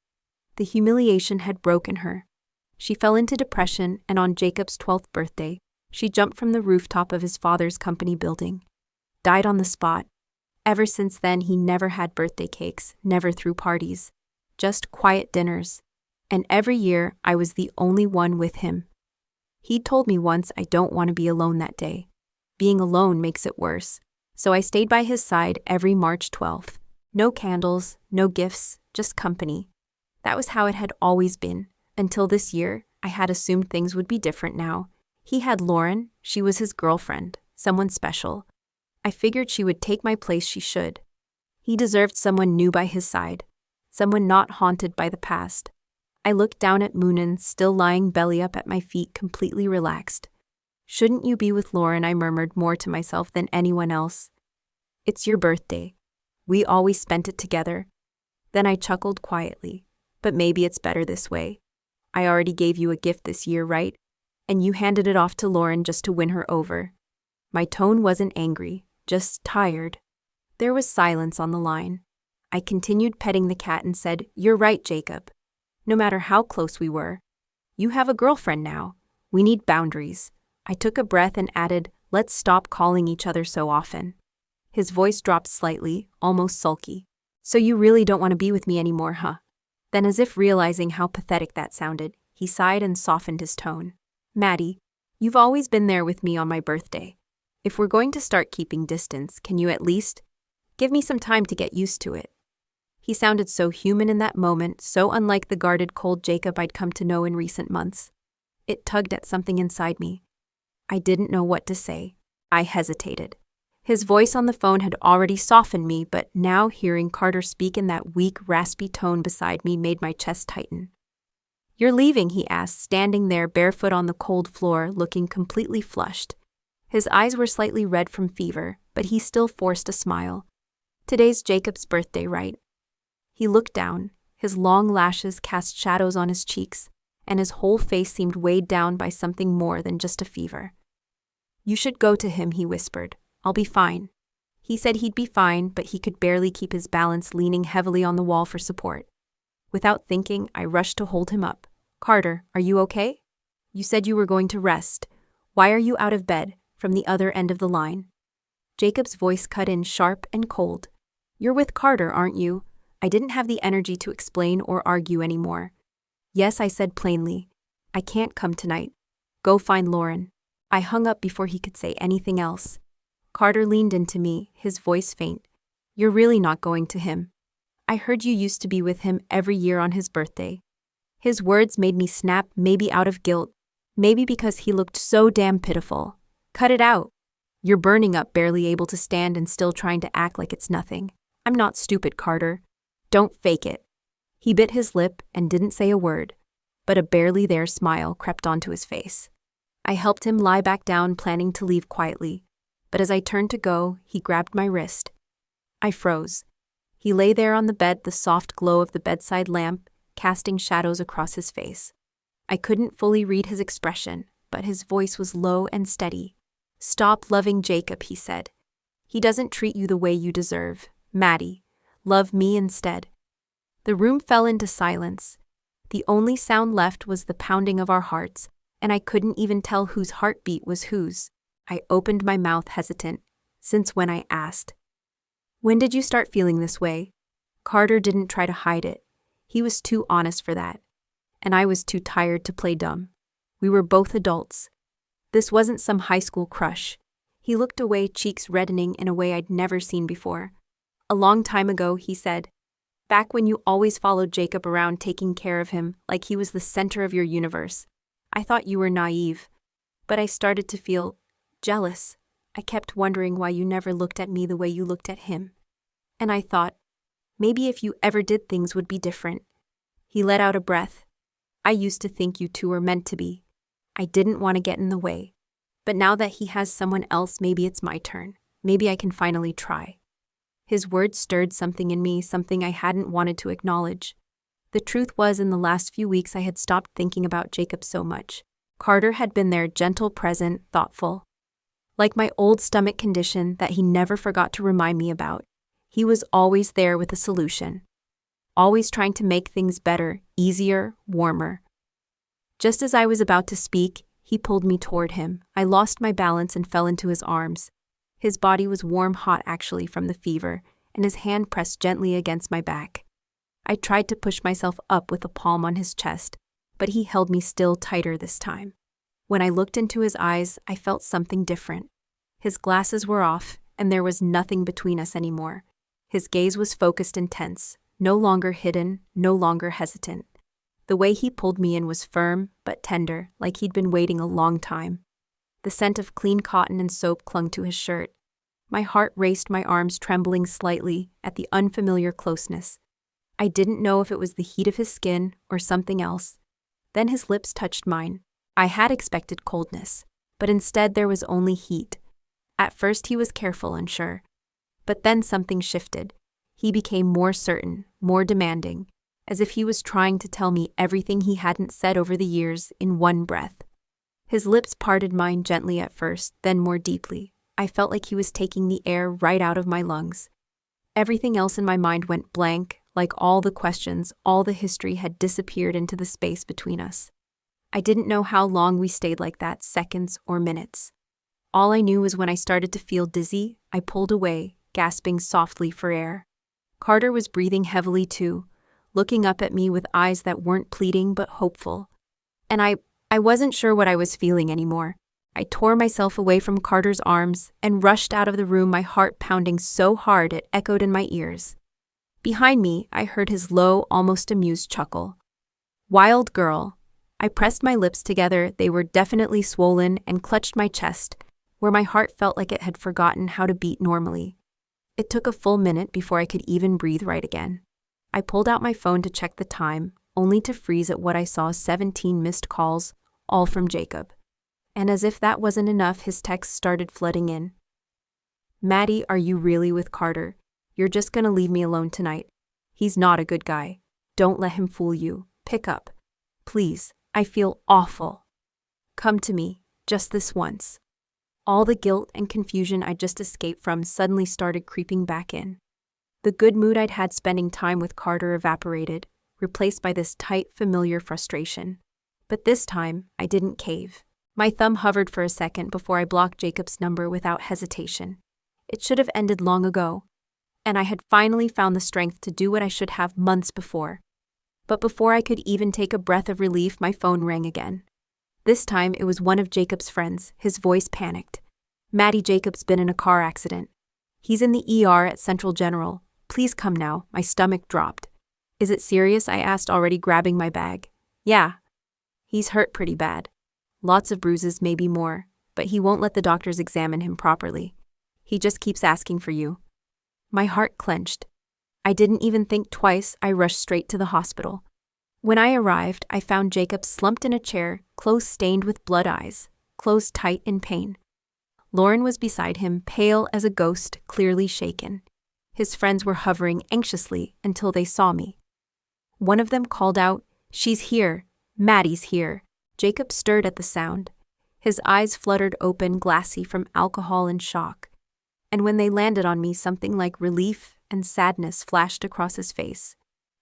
The humiliation had broken her. She fell into depression, and on Jacob's 12th birthday, she jumped from the rooftop of his father's company building. Died on the spot. Ever since then, he never had birthday cakes, never threw parties. Just quiet dinners. And every year, I was the only one with him. He'd told me once I don't want to be alone that day. Being alone makes it worse. So I stayed by his side every March 12th. No candles, no gifts, just company. That was how it had always been. Until this year, I had assumed things would be different now. He had Lauren, she was his girlfriend, someone special. I figured she would take my place, she should. He deserved someone new by his side, someone not haunted by the past. I looked down at Munin, still lying belly up at my feet, completely relaxed. "Shouldn't you be with Lauren?" I murmured, more to myself than anyone else. "It's your birthday. We always spent it together." Then I chuckled quietly. "But maybe it's better this way. I already gave you a gift this year, right? And you handed it off to Lauren just to win her over." My tone wasn't angry, just tired. There was silence on the line. I continued petting the cat and said, "You're right, Jacob. No matter how close we were. You have a girlfriend now. We need boundaries." I took a breath and added, "Let's stop calling each other so often." His voice dropped slightly, almost sulky. "So you really don't want to be with me anymore, huh?" Then, as if realizing how pathetic that sounded, he sighed and softened his tone. "Maddie, you've always been there with me on my birthday. If we're going to start keeping distance, can you at least give me some time to get used to it?" He sounded so human in that moment, so unlike the guarded, cold Jacob I'd come to know in recent months. It tugged at something inside me. I didn't know what to say. I hesitated. His voice on the phone had already softened me, but now hearing Carter speak in that weak, raspy tone beside me made my chest tighten. "You're leaving?" he asked, standing there barefoot on the cold floor, looking completely flushed. His eyes were slightly red from fever, but he still forced a smile. "Today's Jacob's birthday, right?" He looked down. His long lashes cast shadows on his cheeks, and his whole face seemed weighed down by something more than just a fever. "You should go to him," he whispered. "I'll be fine." He said he'd be fine, but he could barely keep his balance, leaning heavily on the wall for support. Without thinking, I rushed to hold him up. "Carter, are you okay? You said you were going to rest. Why are you out of bed?" from the other end of the line. Jacob's voice cut in sharp and cold. "You're with Carter, aren't you?" I didn't have the energy to explain or argue anymore. "Yes," I said plainly. "I can't come tonight. Go find Lauren." I hung up before he could say anything else. Carter leaned into me, his voice faint. "You're really not going to him? I heard you used to be with him every year on his birthday." His words made me snap, maybe out of guilt, maybe because he looked so damn pitiful. Cut it out. You're burning up, barely able to stand and still trying to act like it's nothing. I'm not stupid, Carter. Don't fake it. He bit his lip and didn't say a word, but a barely there smile crept onto his face. I helped him lie back down, planning to leave quietly, but as I turned to go, he grabbed my wrist. I froze. He lay there on the bed, the soft glow of the bedside lamp casting shadows across his face. I couldn't fully read his expression, but his voice was low and steady. Stop loving Jacob, he said. He doesn't treat you the way you deserve. Maddie, love me instead. The room fell into silence. The only sound left was the pounding of our hearts, and I couldn't even tell whose heartbeat was whose. I opened my mouth hesitant. Since when, I asked. When did you start feeling this way? Carter didn't try to hide it. He was too honest for that. And I was too tired to play dumb. We were both adults. This wasn't some high school crush. He looked away, cheeks reddening in a way I'd never seen before. A long time ago, he said. Back when you always followed Jacob around, taking care of him like he was the center of your universe. I thought you were naive. But I started to feel jealous. I kept wondering why you never looked at me the way you looked at him. And I thought, maybe if you ever did, things would be different. He let out a breath. I used to think you two were meant to be. I didn't want to get in the way. But now that he has someone else, maybe it's my turn. Maybe I can finally try. His words stirred something in me, something I hadn't wanted to acknowledge. The truth was, in the last few weeks, I had stopped thinking about Jacob so much. Carter had been there, gentle, present, thoughtful. Like my old stomach condition that he never forgot to remind me about. He was always there with a solution. Always trying to make things better, easier, warmer. Just as I was about to speak, he pulled me toward him. I lost my balance and fell into his arms. His body was warm, hot actually from the fever, and his hand pressed gently against my back. I tried to push myself up with a palm on his chest, but he held me still tighter this time. When I looked into his eyes, I felt something different. His glasses were off, and there was nothing between us anymore. His gaze was focused and tense, no longer hidden, no longer hesitant. The way he pulled me in was firm, but tender, like he'd been waiting a long time. The scent of clean cotton and soap clung to his shirt. My heart raced, my arms trembling slightly at the unfamiliar closeness. I didn't know if it was the heat of his skin or something else. Then his lips touched mine. I had expected coldness, but instead there was only heat. At first he was careful and sure. But then something shifted. He became more certain, more demanding, as if he was trying to tell me everything he hadn't said over the years in one breath. His lips parted mine gently at first, then more deeply. I felt like he was taking the air right out of my lungs. Everything else in my mind went blank, like all the questions, all the history had disappeared into the space between us. I didn't know how long we stayed like that, seconds or minutes. All I knew was when I started to feel dizzy, I pulled away, gasping softly for air. Carter was breathing heavily too, looking up at me with eyes that weren't pleading but hopeful. And I wasn't sure what I was feeling anymore. I tore myself away from Carter's arms and rushed out of the room, my heart pounding so hard it echoed in my ears. Behind me, I heard his low, almost amused chuckle. Wild girl. I pressed my lips together, they were definitely swollen, and clutched my chest, where my heart felt like it had forgotten how to beat normally. It took a full minute before I could even breathe right again. I pulled out my phone to check the time, only to freeze at what I saw: 17 missed calls, all from Jacob. And as if that wasn't enough, his texts started flooding in. Maddie, are you really with Carter? You're just gonna leave me alone tonight. He's not a good guy. Don't let him fool you. Pick up. Please, I feel awful. Come to me, just this once. All the guilt and confusion I'd just escaped from suddenly started creeping back in. The good mood I'd had spending time with Carter evaporated, replaced by this tight, familiar frustration. But this time, I didn't cave. My thumb hovered for a second before I blocked Jacob's number without hesitation. It should have ended long ago, and I had finally found the strength to do what I should have months before. But before I could even take a breath of relief, my phone rang again. This time, it was one of Jacob's friends. His voice panicked. Maddie, Jacob's been in a car accident. He's in the ER at Central General. Please come now. My stomach dropped. Is it serious? I asked, already grabbing my bag. Yeah. He's hurt pretty bad. Lots of bruises, maybe more, but he won't let the doctors examine him properly. He just keeps asking for you." My heart clenched. I didn't even think twice, I rushed straight to the hospital. When I arrived, I found Jacob slumped in a chair, clothes stained with blood eyes, closed tight in pain. Lauren was beside him, pale as a ghost, clearly shaken. His friends were hovering anxiously until they saw me. One of them called out, "She's here. Maddie's here." Jacob stirred at the sound. His eyes fluttered open, glassy from alcohol and shock. And when they landed on me, something like relief and sadness flashed across his face.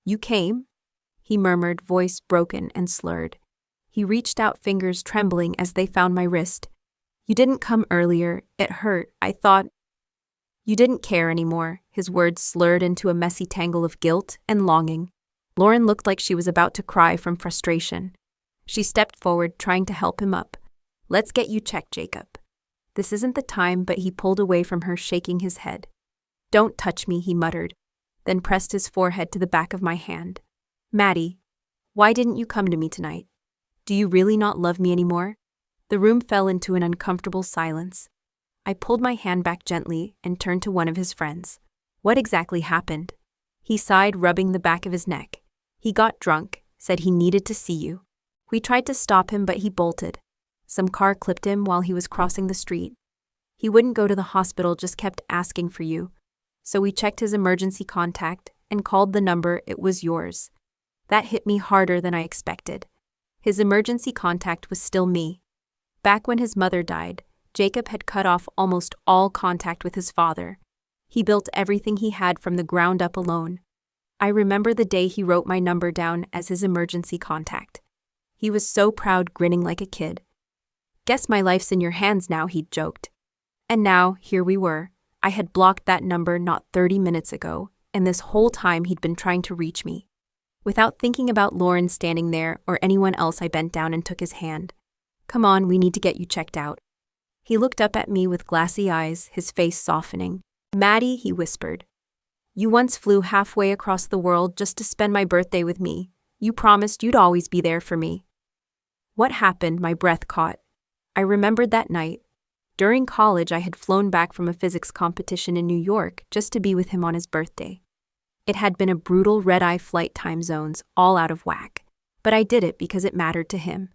"You came?" he murmured, voice broken and slurred. He reached out, fingers trembling as they found my wrist. "You didn't come earlier. It hurt. I thought—" "You didn't care anymore," his words slurred into a messy tangle of guilt and longing. Lauren looked like she was about to cry from frustration. She stepped forward, trying to help him up. "Let's get you checked, Jacob." "This isn't the time," but he pulled away from her, shaking his head. "Don't touch me," he muttered, then pressed his forehead to the back of my hand. "Maddie, why didn't you come to me tonight? Do you really not love me anymore?" The room fell into an uncomfortable silence. I pulled my hand back gently and turned to one of his friends. "What exactly happened?" He sighed, rubbing the back of his neck. "He got drunk, said he needed to see you. We tried to stop him, but he bolted. Some car clipped him while he was crossing the street. He wouldn't go to the hospital, just kept asking for you. So we checked his emergency contact and called the number. It was yours. That hit me harder than I expected. His emergency contact was still me. Back when his mother died, Jacob had cut off almost all contact with his father. He built everything he had from the ground up alone. I remember the day he wrote my number down as his emergency contact. He was so proud, grinning like a kid. "Guess my life's in your hands now," he'd joked. And now, here we were. I had blocked that number not 30 minutes ago, and this whole time he'd been trying to reach me. Without thinking about Lauren standing there or anyone else, I bent down and took his hand. "Come on, we need to get you checked out." He looked up at me with glassy eyes, his face softening. "Maddie," he whispered, "you once flew halfway across the world just to spend my birthday with me. You promised you'd always be there for me." What happened? My breath caught. I remembered that night. During college, I had flown back from a physics competition in New York just to be with him on his birthday. It had been a brutal red-eye flight, time zones, all out of whack. But I did it because it mattered to him.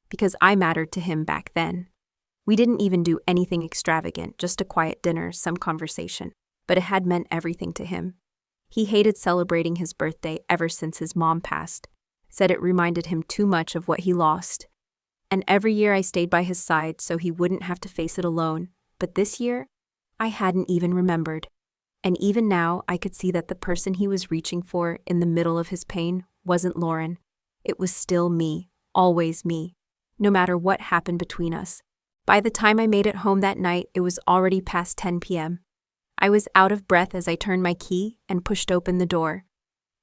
Because I mattered to him back then. We didn't even do anything extravagant, just a quiet dinner, some conversation. But it had meant everything to him. He hated celebrating his birthday ever since his mom passed. Said it reminded him too much of what he lost. And every year I stayed by his side so he wouldn't have to face it alone. But this year, I hadn't even remembered. And even now, I could see that the person he was reaching for in the middle of his pain wasn't Lauren. It was still me, always me, no matter what happened between us. By the time I made it home that night, it was already past 10 p.m. I was out of breath as I turned my key and pushed open the door.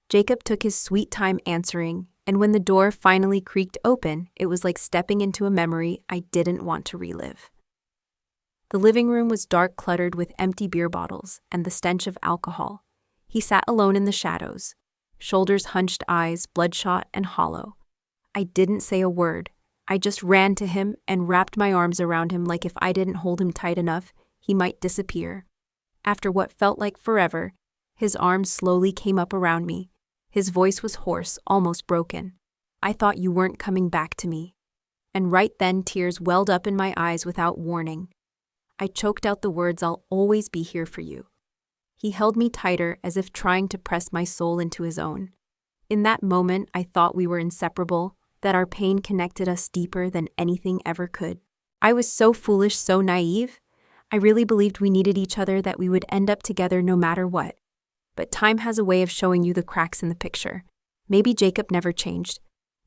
Jacob took his sweet time answering, and when the door finally creaked open, it was like stepping into a memory I didn't want to relive. The living room was dark, cluttered with empty beer bottles and the stench of alcohol. He sat alone in the shadows, shoulders hunched, eyes bloodshot and hollow. I didn't say a word. I just ran to him and wrapped my arms around him like if I didn't hold him tight enough, he might disappear. After what felt like forever, his arms slowly came up around me. His voice was hoarse, almost broken. "I thought you weren't coming back to me." And right then, tears welled up in my eyes without warning. I choked out the words, "I'll always be here for you." He held me tighter, as if trying to press my soul into his own. In that moment, I thought we were inseparable, that our pain connected us deeper than anything ever could. I was so foolish, so naive. I really believed we needed each other, that we would end up together no matter what. But time has a way of showing you the cracks in the picture. Maybe Jacob never changed.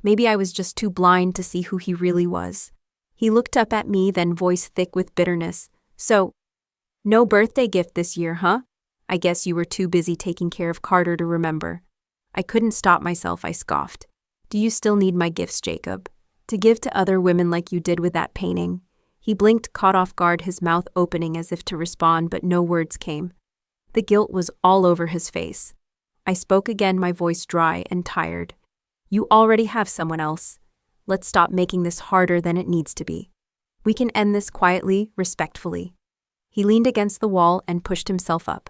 Maybe I was just too blind to see who he really was. He looked up at me, then voice thick with bitterness. "So, no birthday gift this year, huh? I guess you were too busy taking care of Carter to remember." I couldn't stop myself, I scoffed. "Do you still need my gifts, Jacob? To give to other women like you did with that painting?" He blinked, caught off guard, his mouth opening as if to respond, but no words came. The guilt was all over his face. I spoke again, my voice dry and tired. "You already have someone else. Let's stop making this harder than it needs to be." We can end this quietly, respectfully. He leaned against the wall and pushed himself up.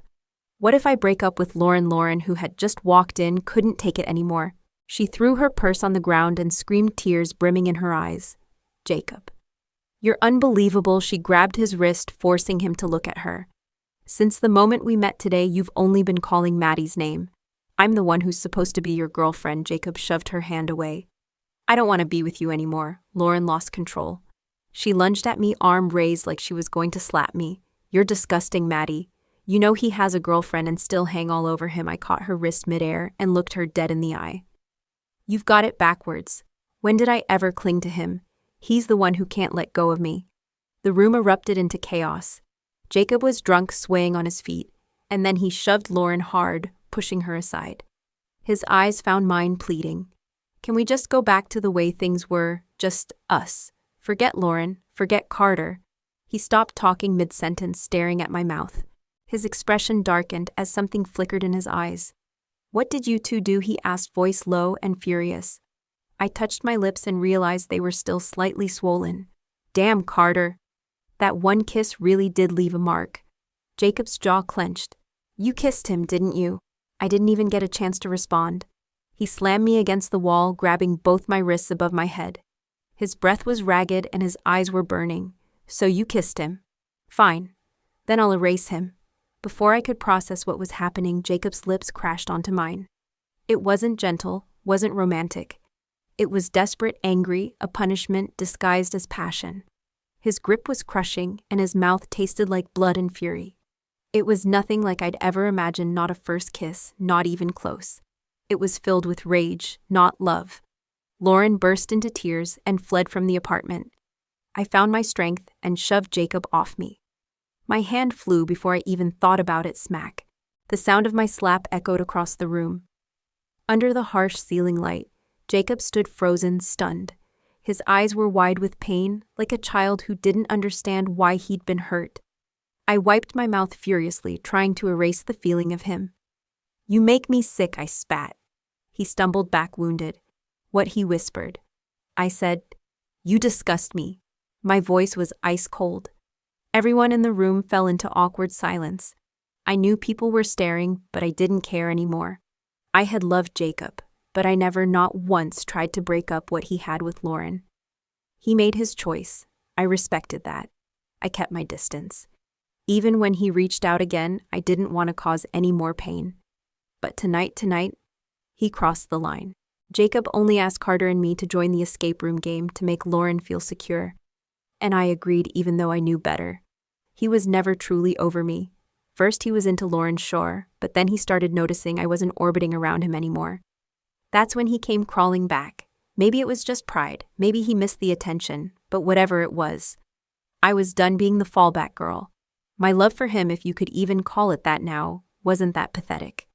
What if I break up with Lauren? Lauren, who had just walked in, couldn't take it anymore. She threw her purse on the ground and screamed, tears brimming in her eyes. Jacob. You're unbelievable. She grabbed his wrist, forcing him to look at her. Since the moment we met today, you've only been calling Maddie's name. I'm the one who's supposed to be your girlfriend. Jacob shoved her hand away. I don't want to be with you anymore. Lauren lost control. She lunged at me, arm raised like she was going to slap me. You're disgusting, Maddie. You know he has a girlfriend and still hang all over him. I caught her wrist midair and looked her dead in the eye. You've got it backwards. When did I ever cling to him? He's the one who can't let go of me. The room erupted into chaos. Jacob was drunk, swaying on his feet, and then he shoved Lauren hard, pushing her aside. His eyes found mine, pleading. Can we just go back to the way things were, just us? Forget Lauren, forget Carter. He stopped talking mid-sentence, staring at my mouth. His expression darkened as something flickered in his eyes. What did you two do? He asked, voice low and furious. I touched my lips and realized they were still slightly swollen. Damn, Carter. That one kiss really did leave a mark. Jacob's jaw clenched. You kissed him, didn't you? I didn't even get a chance to respond. He slammed me against the wall, grabbing both my wrists above my head. His breath was ragged and his eyes were burning. So you kissed him. Fine. Then I'll erase him. Before I could process what was happening, Jacob's lips crashed onto mine. It wasn't gentle, wasn't romantic. It was desperate, angry, a punishment disguised as passion. His grip was crushing, and his mouth tasted like blood and fury. It was nothing like I'd ever imagined, not a first kiss, not even close. It was filled with rage, not love. Lauren burst into tears and fled from the apartment. I found my strength and shoved Jacob off me. My hand flew before I even thought about it. Smack. The sound of my slap echoed across the room. Under the harsh ceiling light, Jacob stood frozen, stunned. His eyes were wide with pain, like a child who didn't understand why he'd been hurt. I wiped my mouth furiously, trying to erase the feeling of him. You make me sick, I spat. He stumbled back, wounded. What? He whispered. I said, you disgust me. My voice was ice cold. Everyone in the room fell into awkward silence. I knew people were staring, but I didn't care anymore. I had loved Jacob, but I never, not once, tried to break up what he had with Lauren. He made his choice. I respected that. I kept my distance. Even when he reached out again, I didn't want to cause any more pain. But tonight, he crossed the line. Jacob only asked Carter and me to join the escape room game to make Lauren feel secure. And I agreed, even though I knew better. He was never truly over me. First he was into Lauren, sure, but then he started noticing I wasn't orbiting around him anymore. That's when he came crawling back. Maybe it was just pride, maybe he missed the attention, but whatever it was, I was done being the fallback girl. My love for him, if you could even call it that now, wasn't that pathetic.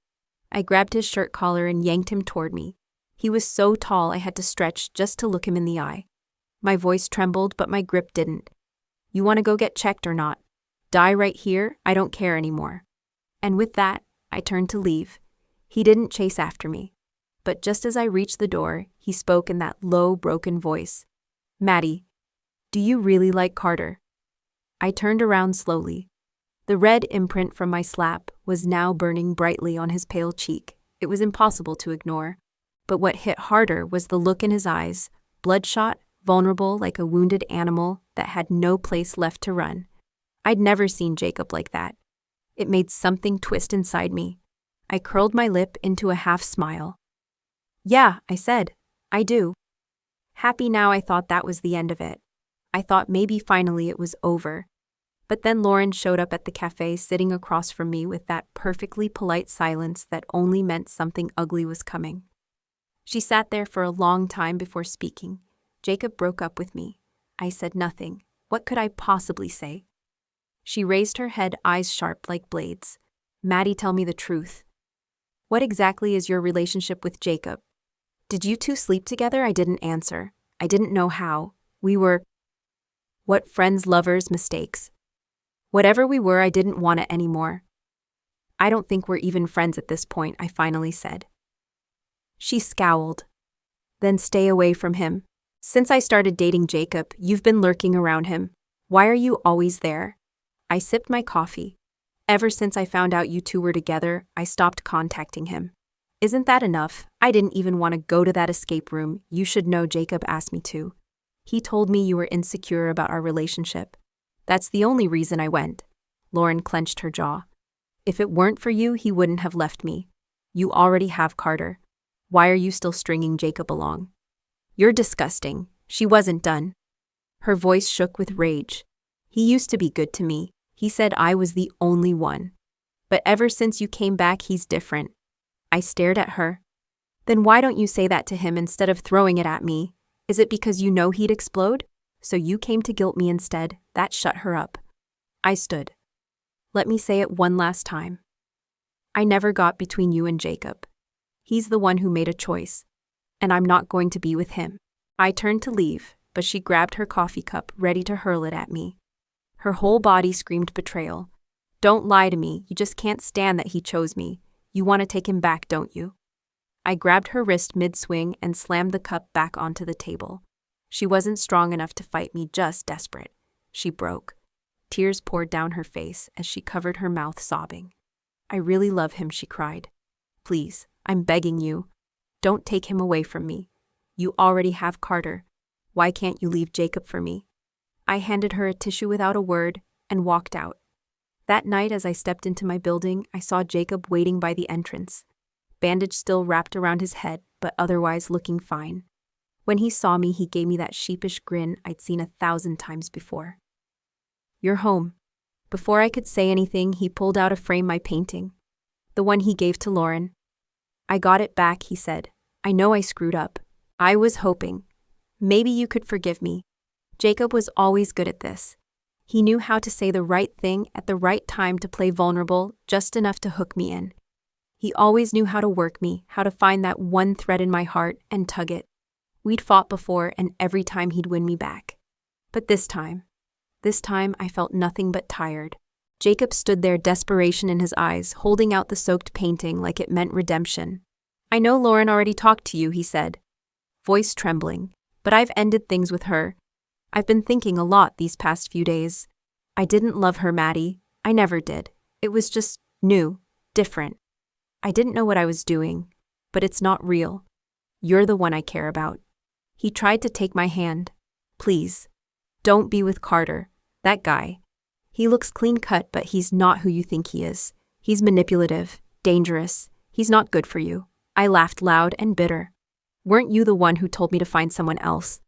I grabbed his shirt collar and yanked him toward me. He was so tall I had to stretch just to look him in the eye. My voice trembled, but my grip didn't. You want to go get checked or not? Die right here, I don't care anymore. And with that, I turned to leave. He didn't chase after me. But just as I reached the door, he spoke in that low, broken voice. Maddie, do you really like Carter? I turned around slowly. The red imprint from my slap was now burning brightly on his pale cheek. It was impossible to ignore. But what hit harder was the look in his eyes, bloodshot, vulnerable like a wounded animal that had no place left to run. I'd never seen Jacob like that. It made something twist inside me. I curled my lip into a half smile. Yeah, I said, I do. Happy now. I thought that was the end of it. I thought maybe finally it was over. But then Lauren showed up at the cafe, sitting across from me with that perfectly polite silence that only meant something ugly was coming. She sat there for a long time before speaking. Jacob broke up with me. I said nothing. What could I possibly say? She raised her head, eyes sharp like blades. Maddie, tell me the truth. What exactly is your relationship with Jacob? Did you two sleep together? I didn't answer. I didn't know how. We were... What, friends, lovers, mistakes? Whatever we were, I didn't want it anymore. I don't think we're even friends at this point, I finally said. She scowled. Then stay away from him. Since I started dating Jacob, you've been lurking around him. Why are you always there? I sipped my coffee. Ever since I found out you two were together, I stopped contacting him. Isn't that enough? I didn't even want to go to that escape room. You should know Jacob asked me to. He told me you were insecure about our relationship. That's the only reason I went. Lauren clenched her jaw. If it weren't for you, he wouldn't have left me. You already have Carter. Why are you still stringing Jacob along? You're disgusting. She wasn't done. Her voice shook with rage. He used to be good to me. He said I was the only one. But ever since you came back, he's different. I stared at her. Then why don't you say that to him instead of throwing it at me? Is it because you know he'd explode? So you came to guilt me instead. That shut her up. I stood. Let me say it one last time. I never got between you and Jacob. He's the one who made a choice, and I'm not going to be with him. I turned to leave, but she grabbed her coffee cup, ready to hurl it at me. Her whole body screamed betrayal. Don't lie to me, you just can't stand that he chose me. You want to take him back, don't you? I grabbed her wrist mid-swing and slammed the cup back onto the table. She wasn't strong enough to fight me, just desperate. She broke. Tears poured down her face as she covered her mouth, sobbing. I really love him, she cried. Please, I'm begging you. Don't take him away from me. You already have Carter. Why can't you leave Jacob for me? I handed her a tissue without a word and walked out. That night, as I stepped into my building, I saw Jacob waiting by the entrance. Bandage still wrapped around his head, but otherwise looking fine. When he saw me, he gave me that sheepish grin I'd seen 1,000 times before. You're home. Before I could say anything, he pulled out a frame my painting. The one he gave to Lauren. I got it back, he said. I know I screwed up. I was hoping. Maybe you could forgive me. Jacob was always good at this. He knew how to say the right thing at the right time to play vulnerable, just enough to hook me in. He always knew how to work me, how to find that one thread in my heart and tug it. We'd fought before, and every time he'd win me back. But this time I felt nothing but tired. Jacob stood there, desperation in his eyes, holding out the soaked painting like it meant redemption. I know Lauren already talked to you, he said, voice trembling, but I've ended things with her. I've been thinking a lot these past few days. I didn't love her, Maddie. I never did. It was just new, different. I didn't know what I was doing, but it's not real. You're the one I care about. He tried to take my hand. Please, don't be with Carter, that guy. He looks clean-cut, but he's not who you think he is. He's manipulative, dangerous. He's not good for you. I laughed loud and bitter. Weren't you the one who told me to find someone else?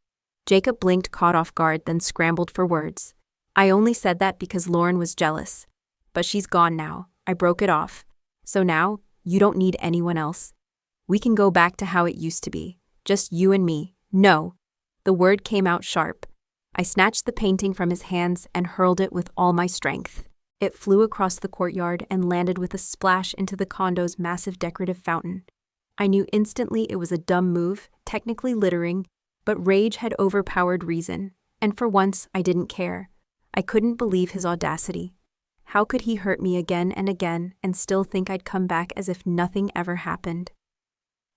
Jacob blinked, caught off guard, then scrambled for words. I only said that because Lauren was jealous. But she's gone now. I broke it off. So now, you don't need anyone else. We can go back to how it used to be. Just you and me. No. The word came out sharp. I snatched the painting from his hands and hurled it with all my strength. It flew across the courtyard and landed with a splash into the condo's massive decorative fountain. I knew instantly it was a dumb move, technically littering, but rage had overpowered reason, and for once I didn't care. I couldn't believe his audacity. How could he hurt me again and again and still think I'd come back as if nothing ever happened?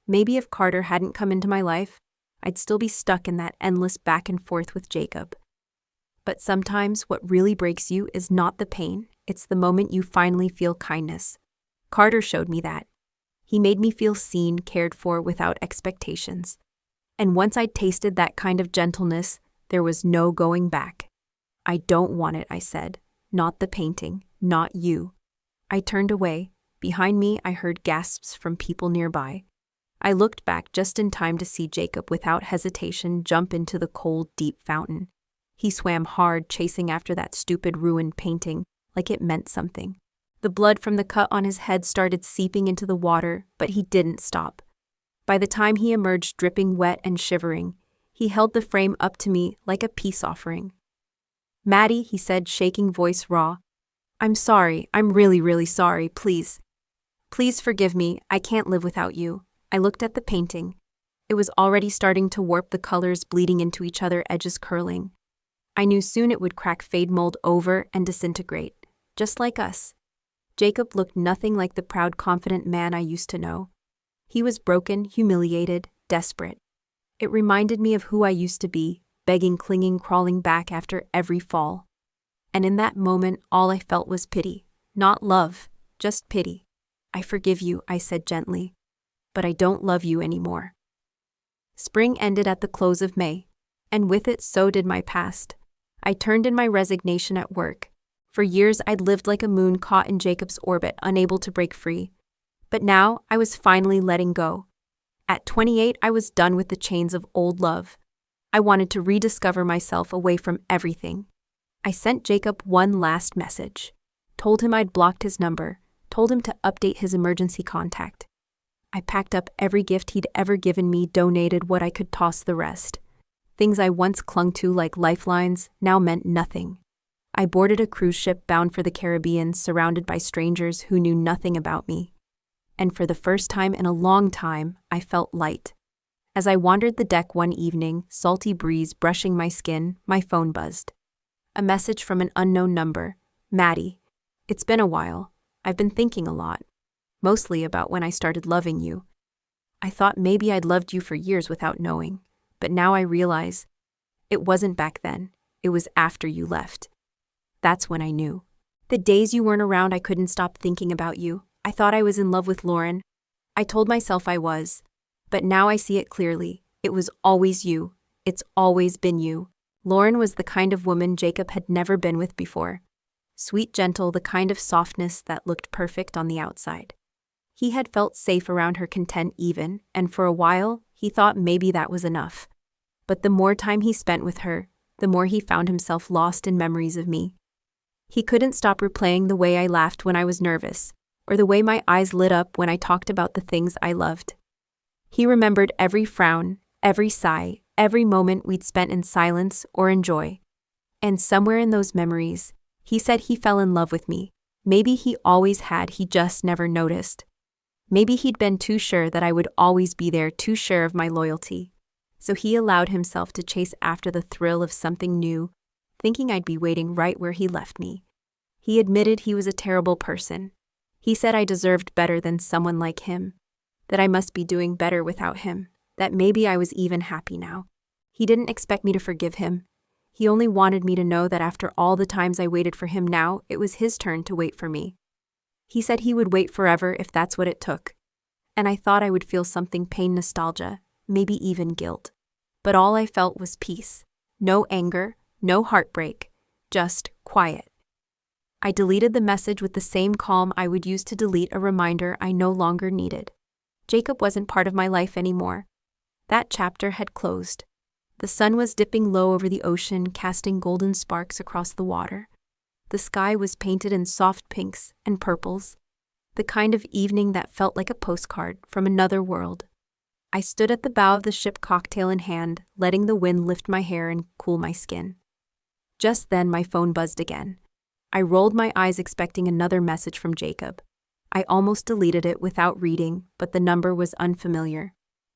Maybe if Carter hadn't come into my life, I'd still be stuck in that endless back and forth with Jacob. But sometimes what really breaks you is not the pain, it's the moment you finally feel kindness. Carter showed me that. He made me feel seen, cared for, without expectations. And once I'd tasted that kind of gentleness, there was no going back. I don't want it, I said. Not the painting, not you. I turned away. Behind me, I heard gasps from people nearby. I looked back just in time to see Jacob without hesitation jump into the cold, deep fountain. He swam hard, chasing after that stupid ruined painting, like it meant something. The blood from the cut on his head started seeping into the water, but he didn't stop. By the time he emerged dripping wet and shivering, he held the frame up to me like a peace offering. Maddie, he said, shaking voice raw. I'm sorry, I'm really sorry, please. Please forgive me, I can't live without you. I looked at the painting. It was already starting to warp, the colors bleeding into each other, edges curling. I knew soon it would crack, fade, mold over, and disintegrate, just like us. Jacob looked nothing like the proud, confident man I used to know. He was broken, humiliated, desperate. It reminded me of who I used to be, begging, clinging, crawling back after every fall. And in that moment, all I felt was pity. Not love, just pity. I forgive you, I said gently. But I don't love you anymore. Spring ended at the close of May, and with it so did my past. I turned in my resignation at work. For years I'd lived like a moon caught in Jacob's orbit, unable to break free. But now I was finally letting go. At 28, I was done with the chains of old love. I wanted to rediscover myself away from everything. I sent Jacob one last message. Told him I'd blocked his number. Told him to update his emergency contact. I packed up every gift he'd ever given me, donated what I could, toss the rest. Things I once clung to like lifelines now meant nothing. I boarded a cruise ship bound for the Caribbean, surrounded by strangers who knew nothing about me. And for the first time in a long time, I felt light. As I wandered the deck one evening, salty breeze brushing my skin, my phone buzzed. A message from an unknown number. Maddie. It's been a while. I've been thinking a lot. Mostly about when I started loving you. I thought maybe I'd loved you for years without knowing, but now I realize it wasn't back then. It was after you left. That's when I knew. The days you weren't around, I couldn't stop thinking about you. I thought I was in love with Lauren. I told myself I was. But now I see it clearly. It was always you. It's always been you. Lauren was the kind of woman Jacob had never been with before. Sweet, gentle, the kind of softness that looked perfect on the outside. He had felt safe around her, content even, and for a while, he thought maybe that was enough. But the more time he spent with her, the more he found himself lost in memories of me. He couldn't stop replaying the way I laughed when I was nervous, or the way my eyes lit up when I talked about the things I loved. He remembered every frown, every sigh, every moment we'd spent in silence or in joy. And somewhere in those memories, he said he fell in love with me. Maybe he always had, he just never noticed. Maybe he'd been too sure that I would always be there, too sure of my loyalty. So he allowed himself to chase after the thrill of something new, thinking I'd be waiting right where he left me. He admitted he was a terrible person. He said I deserved better than someone like him, that I must be doing better without him, that maybe I was even happy now. He didn't expect me to forgive him. He only wanted me to know that after all the times I waited for him, now it was his turn to wait for me. He said he would wait forever if that's what it took. And I thought I would feel something, pain, nostalgia, maybe even guilt. But all I felt was peace. No anger, no heartbreak, just quiet. I deleted the message with the same calm I would use to delete a reminder I no longer needed. Jacob wasn't part of my life anymore. That chapter had closed. The sun was dipping low over the ocean, casting golden sparks across the water. The sky was painted in soft pinks and purples, the kind of evening that felt like a postcard from another world. I stood at the bow of the ship, cocktail in hand, letting the wind lift my hair and cool my skin. Just then my phone buzzed again. I rolled my eyes, expecting another message from Jacob. I almost deleted it without reading, but the number was unfamiliar.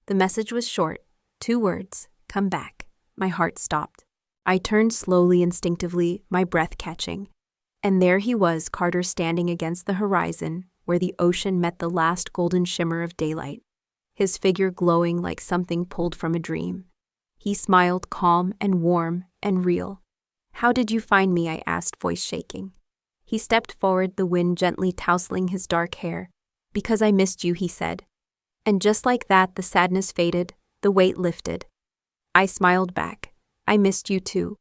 The message was short, 2 words, "Come back." My heart stopped. I turned slowly, instinctively, my breath catching. And there he was, Carter, standing against the horizon, where the ocean met the last golden shimmer of daylight, his figure glowing like something pulled from a dream. He smiled, calm and warm and real. "How did you find me?" I asked, voice shaking. He stepped forward, the wind gently tousling his dark hair. "Because I missed you," he said. And just like that, the sadness faded, the weight lifted. I smiled back. "I missed you too.